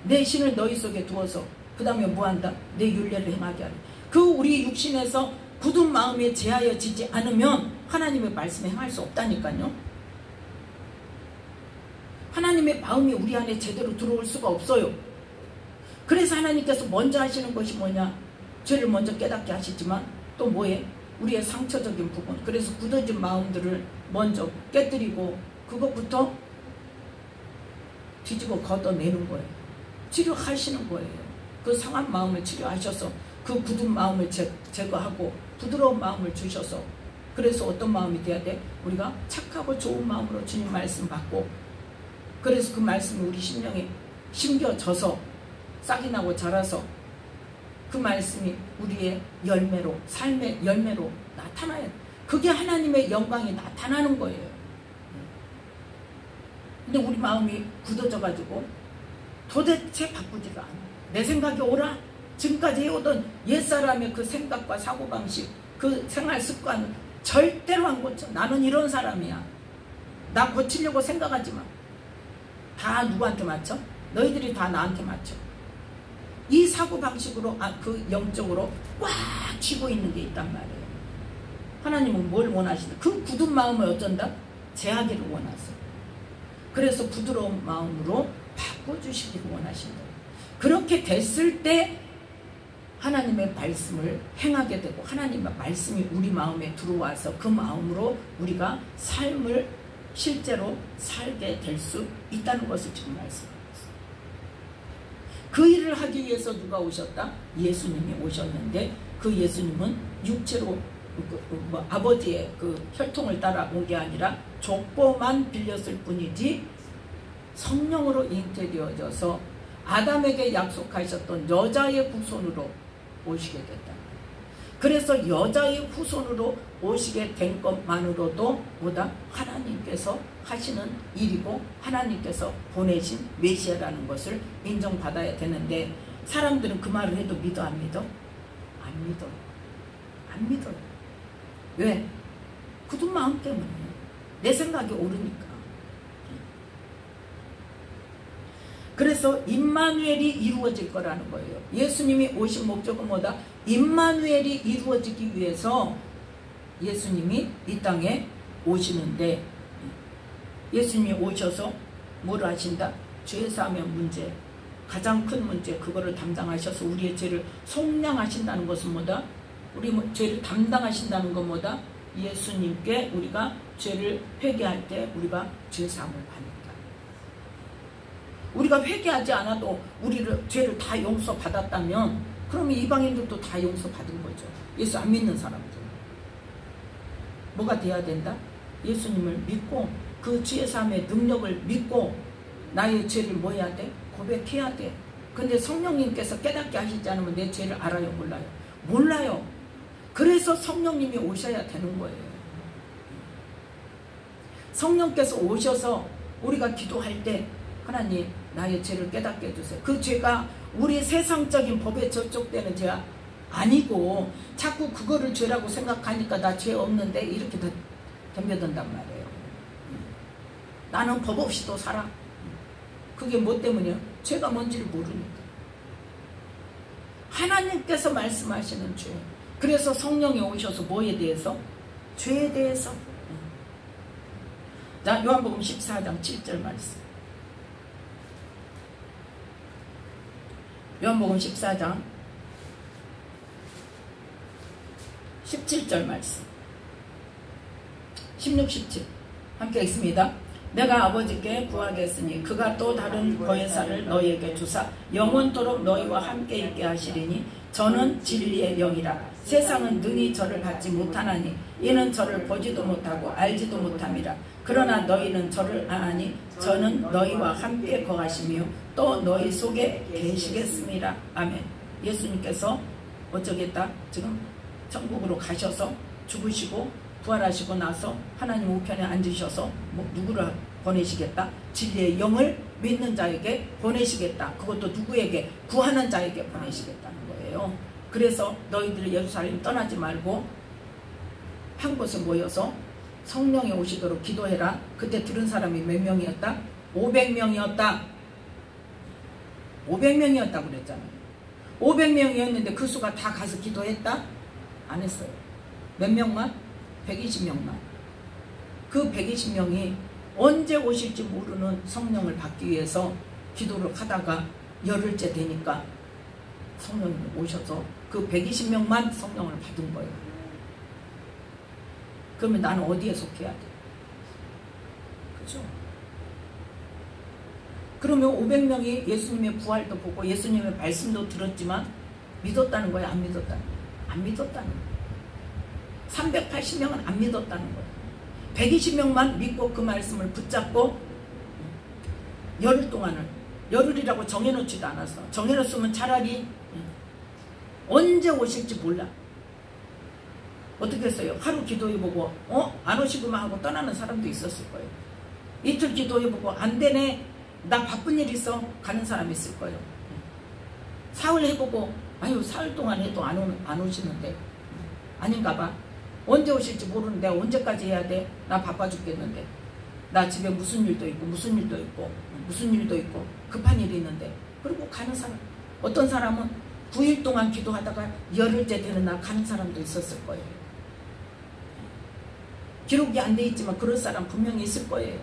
내 신을 너희 속에 두어서 그 다음에 뭐한다? 내 율례를 행하게 하리. 그 우리 육신에서 굳은 마음에 제하여지지 않으면 하나님의 말씀에 행할 수 없다니까요. 하나님의 마음이 우리 안에 제대로 들어올 수가 없어요. 그래서 하나님께서 먼저 하시는 것이 뭐냐? 죄를 먼저 깨닫게 하시지만 또 뭐해? 우리의 상처적인 부분, 그래서 굳어진 마음들을 먼저 깨뜨리고 그것부터 뒤집어 걷어내는 거예요. 치료하시는 거예요. 그 상한 마음을 치료하셔서 그 굳은 마음을 제거하고 부드러운 마음을 주셔서, 그래서 어떤 마음이 돼야 돼? 우리가 착하고 좋은 마음으로 주님 말씀 받고, 그래서 그 말씀이 우리 심령에 심겨져서 싹이 나고 자라서 그 말씀이 우리의 열매로, 삶의 열매로 나타나야 돼. 그게 하나님의 영광이 나타나는 거예요. 근데 우리 마음이 굳어져 가지고 도대체 바꾸지가 않아. 내 생각이 옳아. 지금까지 해오던 옛사람의 그 생각과 사고방식, 그 생활 습관은 절대로 안 고쳐. 나는 이런 사람이야. 나 고치려고 생각하지 마. 다 누구한테 맞춰? 너희들이 다 나한테 맞춰. 이 사고방식으로 그 영적으로 꽉 쥐고 있는 게 있단 말이에요. 하나님은 뭘 원하시나? 그 굳은 마음을 어쩐다? 제하기를 원하세요. 그래서 부드러운 마음으로 바꿔주시기를 원하신다. 그렇게 됐을 때 하나님의 말씀을 행하게 되고 하나님의 말씀이 우리 마음에 들어와서 그 마음으로 우리가 삶을 실제로 살게 될 수 있다는 것을 지금 말씀하고 있어요. 그 일을 하기 위해서 누가 오셨다? 예수님이 오셨는데 그 예수님은 육체로 아버지의 그 혈통을 따라 온 게 아니라 족보만 빌렸을 뿐이지 성령으로 잉태되어져서 아담에게 약속하셨던 여자의 후손으로 오시게 됐다. 그래서 여자의 후손으로 오시게 된 것만으로도 뭐다? 하나님께서 하시는 일이고 하나님께서 보내신 메시아라는 것을 인정받아야 되는데 사람들은 그 말을 해도 믿어 안 믿어? 안 믿어. 안 믿어요. 왜? 굳은 마음 때문에. 내 생각이 옳으니까. 그래서 임마누엘이 이루어질 거라는 거예요. 예수님이 오신 목적은 뭐다? 임마누엘이 이루어지기 위해서 예수님이 이 땅에 오시는데 예수님이 오셔서 뭘 하신다? 죄사함의 문제, 가장 큰 문제, 그거를 담당하셔서 우리의 죄를 속량하신다는 것은 뭐다? 우리 죄를 담당하신다는 건 뭐다? 예수님께 우리가 죄를 회개할 때 우리가 죄사함을 받는다. 우리가 회개하지 않아도 우리를 죄를 다 용서받았다면 그러면 이방인들도 다 용서받은 거죠. 예수 안 믿는 사람들. 뭐가 돼야 된다? 예수님을 믿고 그 죄사함의 능력을 믿고 나의 죄를 뭐 해야 돼? 고백해야 돼. 근데 성령님께서 깨닫게 하시지 않으면 내 죄를 알아요? 몰라요? 몰라요. 그래서 성령님이 오셔야 되는 거예요. 성령께서 오셔서 우리가 기도할 때 하나님 나의 죄를 깨닫게 해주세요. 그 죄가 우리 세상적인 법에 저촉되는 죄가 아니고 자꾸 그거를 죄라고 생각하니까 나 죄 없는데 이렇게 덤벼든단 말이에요. 나는 법 없이도 살아. 그게 뭐 때문이야? 죄가 뭔지를 모르니까. 하나님께서 말씀하시는 죄. 그래서 성령이 오셔서 뭐에 대해서? 죄에 대해서. 자, 요한복음 14장 7절 말씀. 요한복음 14장 17절 말씀. 16, 17 함께 읽습니다. 내가 아버지께 구하겠으니 그가 또 다른 보혜사를 너희에게 주사 영원토록 너희와 함께 있게 하시리니 저는 진리의 영이라. 세상은 능히 저를 받지 못하나니 이는 저를 보지도 못하고 알지도 못함이라. 그러나 너희는 저를 아나니 저는 너희와 함께 거하시며 또 너희 속에 계시겠습니다. 아멘. 예수님께서 어쩌겠다? 지금 천국으로 가셔서 죽으시고 부활하시고 나서 하나님 우편에 앉으셔서 누구를 보내시겠다? 진리의 영을 믿는 자에게 보내시겠다. 그것도 누구에게? 구하는 자에게 보내시겠다는 거예요. 그래서 너희들이 예루살렘 떠나지 말고 한 곳에 모여서 성령이 오시도록 기도해라. 그때 들은 사람이 몇 명이었다? 500명이었다. 500명이었다고 그랬잖아요. 500명이었는데 그 수가 다 가서 기도했다? 안 했어요. 몇 명만? 120명만. 그 120명이 언제 오실지 모르는 성령을 받기 위해서 기도를 하다가 열흘째 되니까 성령이 오셔서 그 120명만 성령을 받은 거예요. 그러면 나는 어디에 속해야 돼? 그죠? 그러면 500명이 예수님의 부활도 보고 예수님의 말씀도 들었지만 믿었다는 거야? 안 믿었다는 거야? 안 믿었다는 거야. 380명은 안 믿었다는 거야. 120명만 믿고 그 말씀을 붙잡고 열흘 동안을, 열흘이라고 정해놓지도 않았어. 정해놓으면 차라리 언제 오실지 몰라. 어떻게 했어요? 하루 기도해보고 안 오시구만 하고 떠나는 사람도 있었을 거예요. 이틀 기도해보고 안 되네, 나 바쁜 일 있어, 가는 사람이 있을 거예요. 사흘 해보고 아유 사흘 동안 해도 안 오시는데 아닌가 봐. 언제 오실지 모르는데 언제까지 해야 돼? 나 바빠 죽겠는데, 나 집에 무슨 일도 있고 무슨 일도 있고 무슨 일도 있고 급한 일이 있는데. 그리고 가는 사람, 어떤 사람은 9일 동안 기도하다가 열흘째 되는 날 가는 사람도 있었을 거예요. 기록이 안 돼 있지만 그럴 사람 분명히 있을 거예요.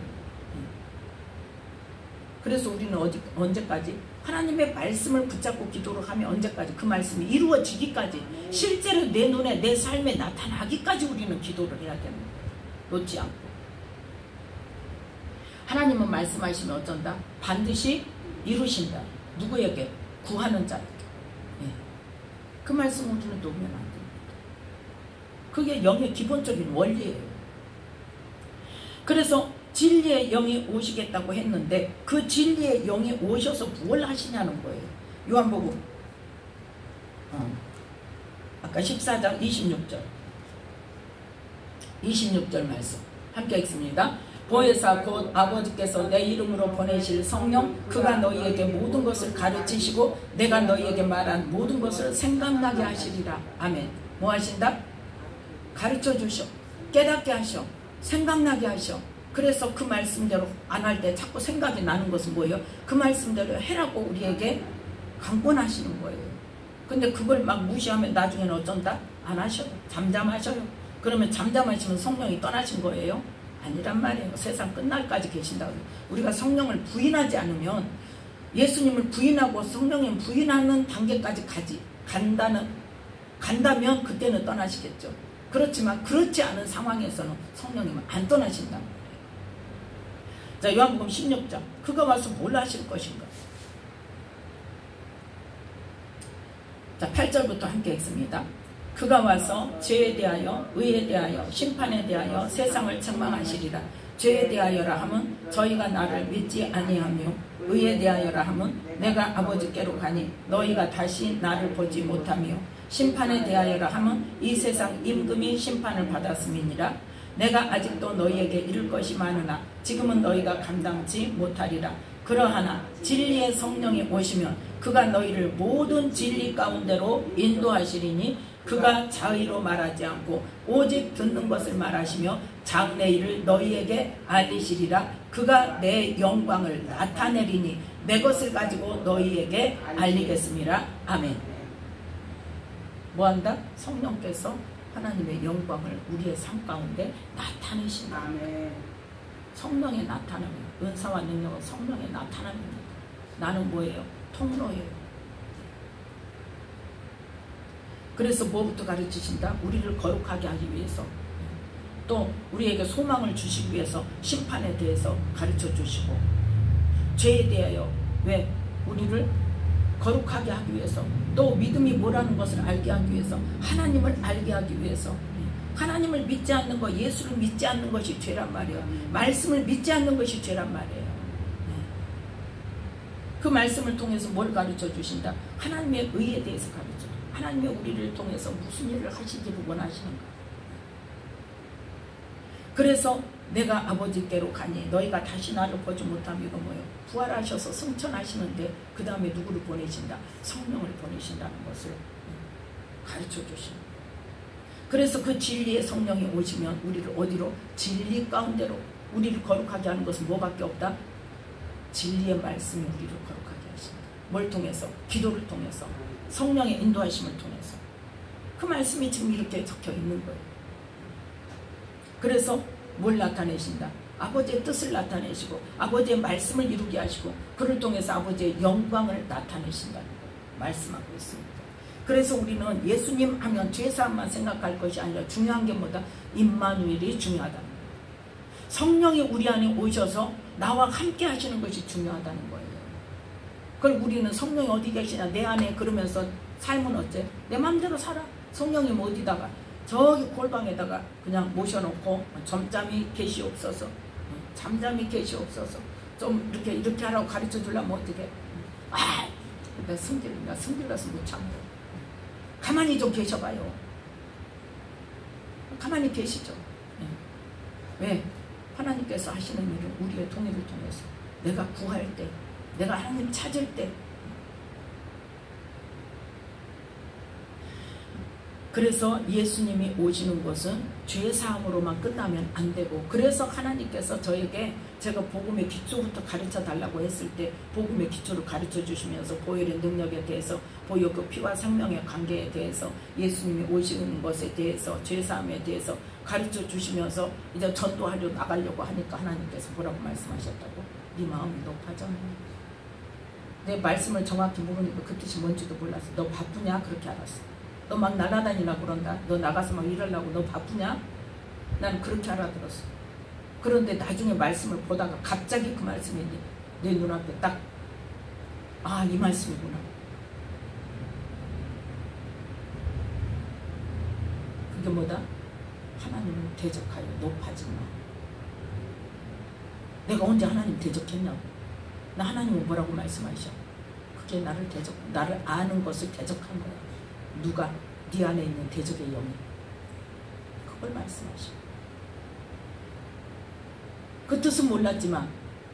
그래서 우리는 언제까지 하나님의 말씀을 붙잡고 기도를 하면 언제까지 그 말씀이 이루어지기까지, 실제로 내 눈에 내 삶에 나타나기까지 우리는 기도를 해야 되는 거예요. 놓지 않고. 하나님은 말씀하시면 어쩐다? 반드시 이루신다. 누구에게? 구하는 자에게. 그 말씀 우리는 놓으면 안 됩니다. 그게 영의 기본적인 원리예요. 그래서 진리의 영이 오시겠다고 했는데 그 진리의 영이 오셔서 뭘 하시냐는 거예요. 요한복음 아까 14장 26절 말씀 함께 읽습니다. 보혜사 곧 아버지께서 내 이름으로 보내실 성령, 그가 너희에게 모든 것을 가르치시고 내가 너희에게 말한 모든 것을 생각나게 하시리라. 아멘. 뭐 하신다? 가르쳐 주셔, 깨닫게 하셔, 생각나게 하셔. 그래서 그 말씀대로 안 할 때 자꾸 생각이 나는 것은 뭐예요? 그 말씀대로 해라고 우리에게 강권하시는 거예요. 근데 그걸 막 무시하면 나중에는 어쩐다? 안 하셔요. 잠잠하셔요. 그러면 잠잠하시면 성령이 떠나신 거예요? 아니란 말이에요. 세상 끝날까지 계신다고. 우리가 성령을 부인하지 않으면, 예수님을 부인하고 성령님 부인하는 단계까지 간다면 그때는 떠나시겠죠. 그렇지만 그렇지 않은 상황에서는 성령님은 안 떠나신단 말이에요. 자, 요한복음 16장. 그가 와서 뭘 하실 것인가? 자, 8절부터 함께 읽습니다. 그가 와서 죄에 대하여, 의에 대하여, 심판에 대하여 세상을 책망하시리라. 죄에 대하여라 함은 저희가 나를 믿지 아니하며, 의에 대하여라 함은 내가 아버지께로 가니 너희가 다시 나를 보지 못하며, 심판에 대하여라 함은 이 세상 임금이 심판을 받았음이니라. 내가 아직도 너희에게 이를 것이 많으나 지금은 너희가 감당치 못하리라. 그러하나 진리의 성령이 오시면 그가 너희를 모든 진리 가운데로 인도하시리니 그가 자의로 말하지 않고 오직 듣는 것을 말하시며 장래 일을 너희에게 알리시리라. 그가 내 영광을 나타내리니 내 것을 가지고 너희에게 알리겠습니다. 아멘. 뭐한다? 성령께서 하나님의 영광을 우리의 삶 가운데 나타내신다. 아멘. 성령의 나타남이에요. 은사와 능력은 성령의 나타남입니다. 나는 뭐예요? 통로예요. 그래서 뭐부터 가르치신다? 우리를 거룩하게 하기 위해서, 또 우리에게 소망을 주시기 위해서 심판에 대해서 가르쳐 주시고, 죄에 대하여 왜? 우리를 거룩하게 하기 위해서, 또 믿음이 뭐라는 것을 알게 하기 위해서, 하나님을 알게 하기 위해서. 하나님을 믿지 않는 것, 예수를 믿지 않는 것이 죄란 말이에요. 말씀을 믿지 않는 것이 죄란 말이에요. 그 말씀을 통해서 뭘 가르쳐 주신다? 하나님의 의에 대해서 가르쳐 줍니다. 하나님의 우리를 통해서 무슨 일을 하시기를 원하시는가? 그래서 내가 아버지께로 가니 너희가 다시 나를 보지 못하면 이거 뭐예요? 부활하셔서 승천하시는데 그 다음에 누구를 보내신다? 성령을 보내신다는 것을 가르쳐 주십니다. 그래서 그 진리의 성령이 오시면 우리를 어디로? 진리 가운데로. 우리를 거룩하게 하는 것은 뭐밖에 없다? 진리의 말씀이 우리를 거룩하게 하십니다. 뭘 통해서? 기도를 통해서, 성령의 인도하심을 통해서. 그 말씀이 지금 이렇게 적혀 있는 거예요. 그래서 뭘 나타내신다? 아버지의 뜻을 나타내시고 아버지의 말씀을 이루게 하시고 그를 통해서 아버지의 영광을 나타내신다는 거예요. 말씀하고 있습니다. 그래서 우리는 예수님 하면 죄사함만 생각할 것이 아니라 중요한 게 뭐다? 임마누엘이 중요하다는 거예요. 성령이 우리 안에 오셔서 나와 함께 하시는 것이 중요하다는 거예요. 그걸 우리는 성령이 어디 계시냐 내 안에 그러면서 삶은 어째? 내 마음대로 살아. 성령이 어디다가? 저기 골방에다가 그냥 모셔놓고 점잠이 계시옵소서, 잠잠이 계시옵소서, 좀 이렇게 하라고 가르쳐 주려면 어떻게? 나 승질나서 못 참고 가만히 좀 계셔봐요. 가만히 계시죠. 왜? 하나님께서 하시는 일은 우리의 통일을 통해서 내가 구할 때, 내가 하나님 찾을 때, 그래서 예수님이 오시는 것은 죄사함으로만 끝나면 안 되고, 그래서 하나님께서 저에게 제가 복음의 기초부터 가르쳐 달라고 했을 때 복음의 기초를 가르쳐 주시면서 보혈의 능력에 대해서, 보혈 그 피와 생명의 관계에 대해서, 예수님이 오시는 것에 대해서, 죄사함에 대해서 가르쳐 주시면서 이제 전도하려 나가려고 하니까 하나님께서 뭐라고 말씀하셨다고? 네 마음이 높아져. 내 말씀을 정확히 모르니까 그 뜻이 뭔지도 몰랐어. 너 바쁘냐? 그렇게 알았어. 너 막 날아다니려고 그런다. 너 나가서 막 일하려고 너 바쁘냐? 난 그렇게 알아들었어. 그런데 나중에 말씀을 보다가 갑자기 그 말씀이 내 눈앞에 딱, 아, 이 말씀이구나. 그게 뭐다? 하나님을 대적하여 높아진 마. 내가 언제 하나님 대적했냐고. 나 하나님은 뭐라고 말씀하셔? 그게 나를 아는 것을 대적한 거야. 누가? 네 안에 있는 대적의 영이. 그걸 말씀하셔. 그 뜻은 몰랐지만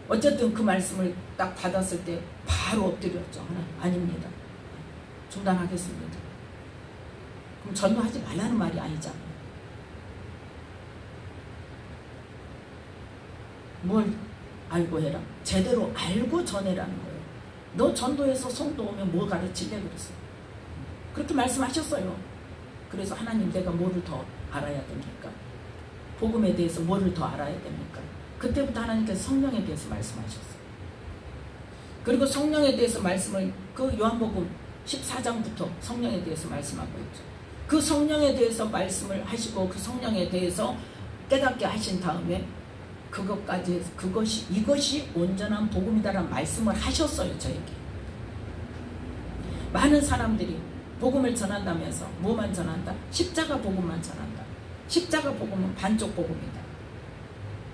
어쨌든 그 말씀을 딱 받았을 때 바로 엎드렸죠. 하나님, 아닙니다. 중단하겠습니다. 그럼 전도하지 말라는 말이 아니잖아. 뭘 알고 해라? 제대로 알고 전해라는 거예요. 너 전도해서 성도 오면 뭐 가르치려 그랬어? 그렇게 말씀하셨어요. 그래서 하나님, 내가 뭐를 더 알아야 됩니까? 복음에 대해서 뭐를 더 알아야 됩니까? 그때부터 하나님께서 성령에 대해서 말씀하셨어요. 그리고 성령에 대해서 말씀을 그 요한복음 14장부터 성령에 대해서 말씀하고 있죠. 그 성령에 대해서 말씀을 하시고 그 성령에 대해서 깨닫게 하신 다음에 이것이 온전한 복음이다라는 말씀을 하셨어요. 저에게. 많은 사람들이 복음을 전한다면서 뭐만 전한다? 십자가 복음만 전한다. 십자가 복음은 반쪽 복음이다.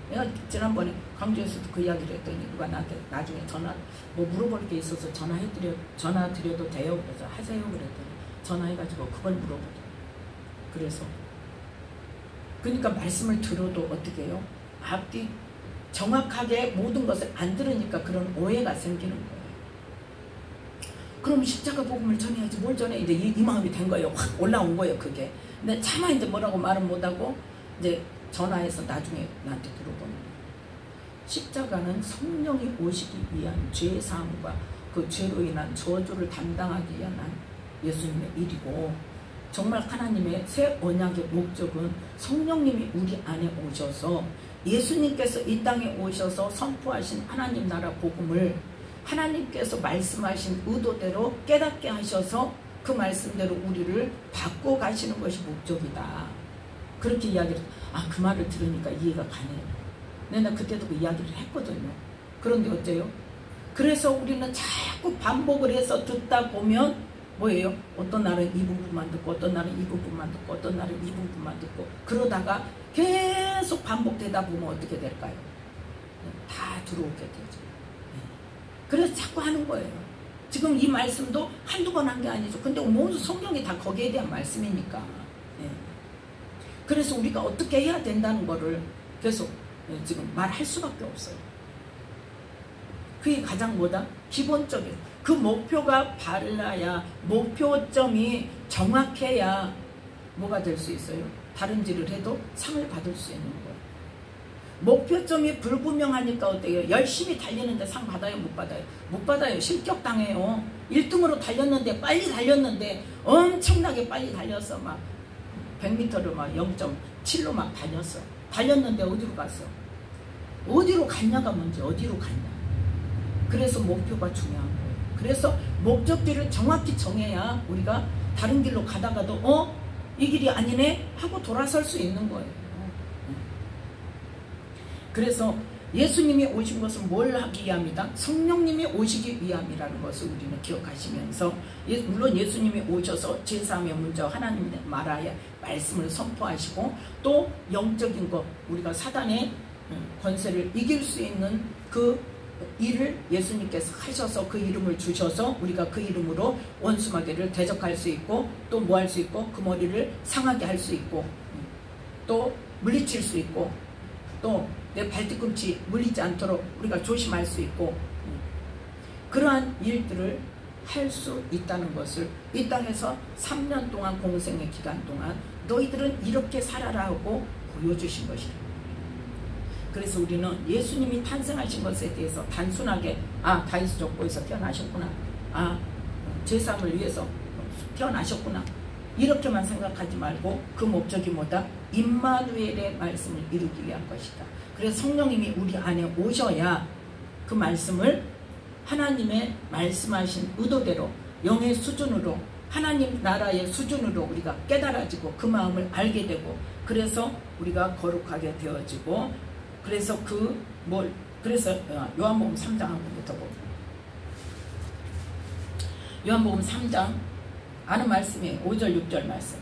내가 지난번에 광주에서도 그 이야기를 했더니 누가 나한테 나중에 뭐 물어볼 게 있어서 전화 드려도 돼요? 그래서 하세요. 그랬더니 전화해가지고 그걸 물어보더라고요. 그래서 그러니까 말씀을 들어도 어떻게 해요? 앞뒤 정확하게 모든 것을 안 들으니까 그런 오해가 생기는 거예요. 그럼 십자가 복음을 전해야지 뭘 전해? 이제 이 마음이 된 거예요. 확 올라온 거예요, 그게. 근데 차마 이제 뭐라고 말은 못하고 이제 전화해서 나중에 나한테 들어보는 거예요. 십자가는 성령이 오시기 위한 죄사함과 그 죄로 인한 저주를 담당하기 위한 예수님의 일이고, 정말 하나님의 새 언약의 목적은 성령님이 우리 안에 오셔서 예수님께서 이 땅에 오셔서 선포하신 하나님 나라 복음을 하나님께서 말씀하신 의도대로 깨닫게 하셔서 그 말씀대로 우리를 바꿔 가시는 것이 목적이다. 그렇게 이야기를, 그 말을 들으니까 이해가 가네요. 내가 그때도 그 이야기를 했거든요. 그런데 어째요? 그래서 우리는 자꾸 반복을 해서 듣다 보면 뭐예요? 어떤 날은 이 부분만 듣고, 어떤 날은 이 부분만 듣고, 어떤 날은 이 부분만 듣고, 그러다가 계속 반복되다 보면 어떻게 될까요? 다 들어오게 되죠. 그래서 자꾸 하는 거예요. 지금 이 말씀도 한두 번 한 게 아니죠. 근데 모든 성경이 다 거기에 대한 말씀이니까. 그래서 우리가 어떻게 해야 된다는 거를 계속 지금 말할 수밖에 없어요. 그게 가장 뭐다? 기본적인. 그 목표가 바르야, 목표점이 정확해야 뭐가 될 수 있어요? 다른 일을 해도 상을 받을 수 있는 거예요. 목표점이 불분명하니까 어때요? 열심히 달리는데 상 받아요? 못 받아요? 못 받아요. 실격당해요. 1등으로 달렸는데, 빨리 달렸는데 엄청나게 빨리 달렸어. 막 100m를 막 0.7로 막 달렸어. 달렸는데 어디로 갔어? 어디로 갔냐가 문제. 어디로 갔냐. 그래서 목표가 중요한 거예요. 그래서 목적지를 정확히 정해야 우리가 다른 길로 가다가도 이 길이 아니네 하고 돌아설 수 있는 거예요. 그래서 예수님이 오신 것은 뭘 하기 위함이다? 성령님이 오시기 위함이라는 것을 우리는 기억하시면서, 물론 예수님이 오셔서 제사함의 문제 하나님 말하여 말씀을 선포하시고, 또 영적인 것, 우리가 사단의 권세를 이길 수 있는 그 일을 예수님께서 하셔서 그 이름을 주셔서 우리가 그 이름으로 원수마귀를 대적할 수 있고, 또 뭐 할 수 있고, 그 머리를 상하게 할 수 있고, 또 물리칠 수 있고 또 내 발뒤꿈치 물리지 않도록 우리가 조심할 수 있고 그러한 일들을 할 수 있다는 것을 이 땅에서 3년 동안 공생의 기간 동안 너희들은 이렇게 살아라 하고 보여주신 것이다. 그래서 우리는 예수님이 탄생하신 것에 대해서 단순하게 다윗 족보에서 태어나셨구나, 제사함을 위해서 태어나셨구나 이렇게만 생각하지 말고 그 목적이 뭐다? 임마누엘의 말씀을 이루기 위한 것이다. 그래서 성령님이 우리 안에 오셔야 그 말씀을 하나님의 말씀하신 의도대로 영의 수준으로 하나님 나라의 수준으로 우리가 깨달아지고 그 마음을 알게 되고 그래서 우리가 거룩하게 되어지고 그래서 그래서 요한복음 3장 한번부터 보고 요한복음 3장 아는 말씀이에요. 5절 6절 말씀.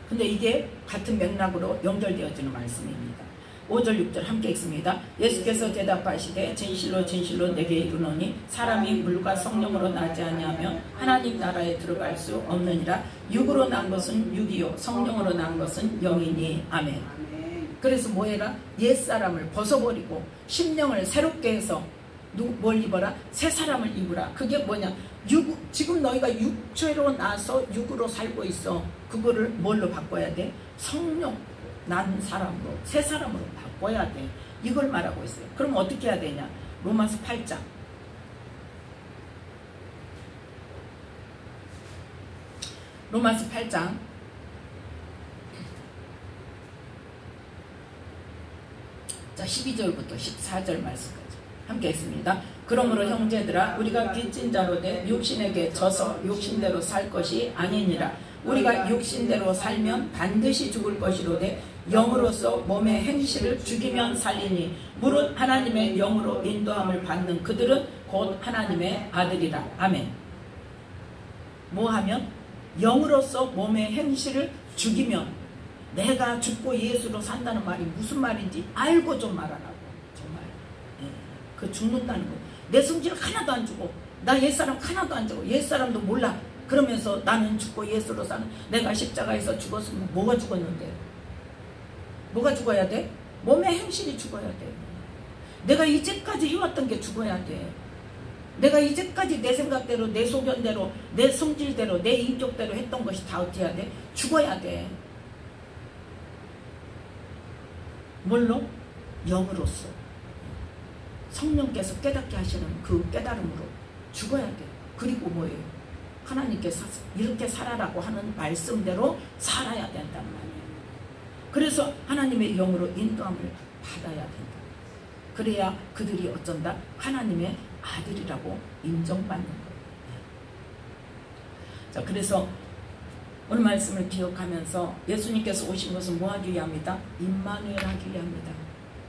근데 이게 같은 맥락으로 연결되어지는 말씀입니다. 5절 6절 함께 읽습니다. 예수께서 대답하시되 진실로 진실로 내게 이르노니 사람이 물과 성령으로 나지 아니하며 하나님 나라에 들어갈 수 없느니라. 육으로 난 것은 육이요 성령으로 난 것은 영이니. 아멘. 그래서 뭐해라? 옛사람을 벗어버리고 심령을 새롭게 해서 뭘 입어라? 새 사람을 입으라. 그게 뭐냐? 지금 너희가 육체로 나서 육으로 살고 있어. 그거를 뭘로 바꿔야 돼? 성령 난 사람으로 새 사람으로 바꿔야 돼. 이걸 말하고 있어요. 그럼 어떻게 해야 되냐? 로마서 8장 로마서 8장 12절부터 14절 말씀까지 함께 했습니다. 그러므로 형제들아 우리가 빚진 자로 돼 육신에게 져서 육신대로 살 것이 아니니라. 우리가 육신대로 살면 반드시 죽을 것이로되 영으로서 몸의 행실을 죽이면 살리니 무릇 하나님의 영으로 인도함을 받는 그들은 곧 하나님의 아들이라. 아멘. 뭐하면? 영으로서 몸의 행실을 죽이면 내가 죽고 예수로 산다는 말이 무슨 말인지 알고 좀 말하라고. 정말 그 죽는다는 거. 내 성질 하나도 안 주고 나 옛사람 하나도 안 주고 옛사람도 몰라. 그러면서 나는 죽고 예수로 사는 내가 십자가에서 죽었으면 뭐가 죽었는데? 뭐가 죽어야 돼? 몸의 행실이 죽어야 돼. 내가 이제까지 해왔던 게 죽어야 돼. 내가 이제까지 내 생각대로 내 소견대로 내 성질대로 내 인격대로 했던 것이 다 어떻게 해야 돼? 죽어야 돼. 뭘로? 영으로서 성령께서 깨닫게 하시는 그 깨달음으로 죽어야 돼. 그리고 뭐예요? 하나님께서 이렇게 살아라고 하는 말씀대로 살아야 된단 말이에요. 그래서 하나님의 영으로 인도함을 받아야 된다. 그래야 그들이 어쩐다? 하나님의 아들이라고 인정받는 거예요. 자, 그래서 오늘 말씀을 기억하면서 예수님께서 오신 것은 뭐 하기 위함이다? 임마누엘 하기 위함이다.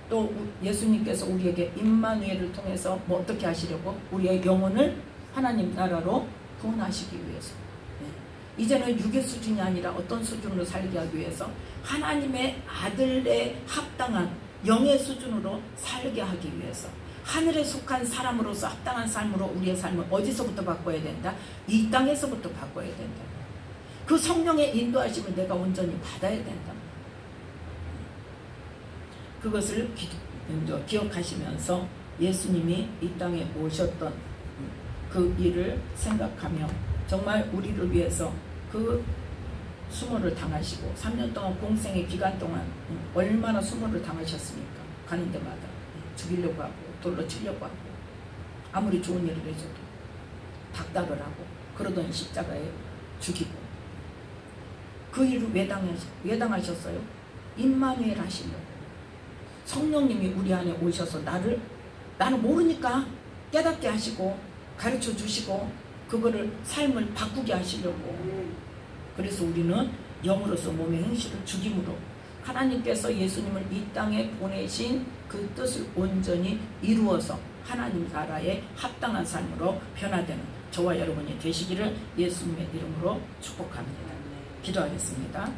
또 예수님께서 우리에게 임마누엘을 통해서 뭐 어떻게 하시려고? 우리의 영혼을 하나님 나라로 구원하시기 위해서. 이제는 육의 수준이 아니라 어떤 수준으로 살게 하기 위해서 하나님의 아들에 합당한 영의 수준으로 살게 하기 위해서 하늘에 속한 사람으로서 합당한 삶으로 우리의 삶을 어디서부터 바꿔야 된다? 이 땅에서부터 바꿔야 된다. 그 성령의 인도하심을 내가 온전히 받아야 된다. 그것을 기억하시면서 예수님이 이 땅에 오셨던 그 일을 생각하며 정말 우리를 위해서 그 수모를 당하시고 3년 동안 공생의 기간 동안 얼마나 수모를 당하셨습니까? 가는 데마다 죽이려고 하고 돌로 치려고 하고 아무리 좋은 일을 해줘도 닥달을 하고 그러던 십자가에 죽이고 그 일을 왜 당하셨어요? 임마누엘 하시려고. 성령님이 우리 안에 오셔서 나는 모르니까 깨닫게 하시고 가르쳐 주시고 그거를 삶을 바꾸게 하시려고. 그래서 우리는 영으로서 몸의 행실을 죽임으로 하나님께서 예수님을 이 땅에 보내신 그 뜻을 온전히 이루어서 하나님 나라에 합당한 삶으로 변화되는 저와 여러분이 되시기를 예수님의 이름으로 축복합니다. 기도하겠습니다.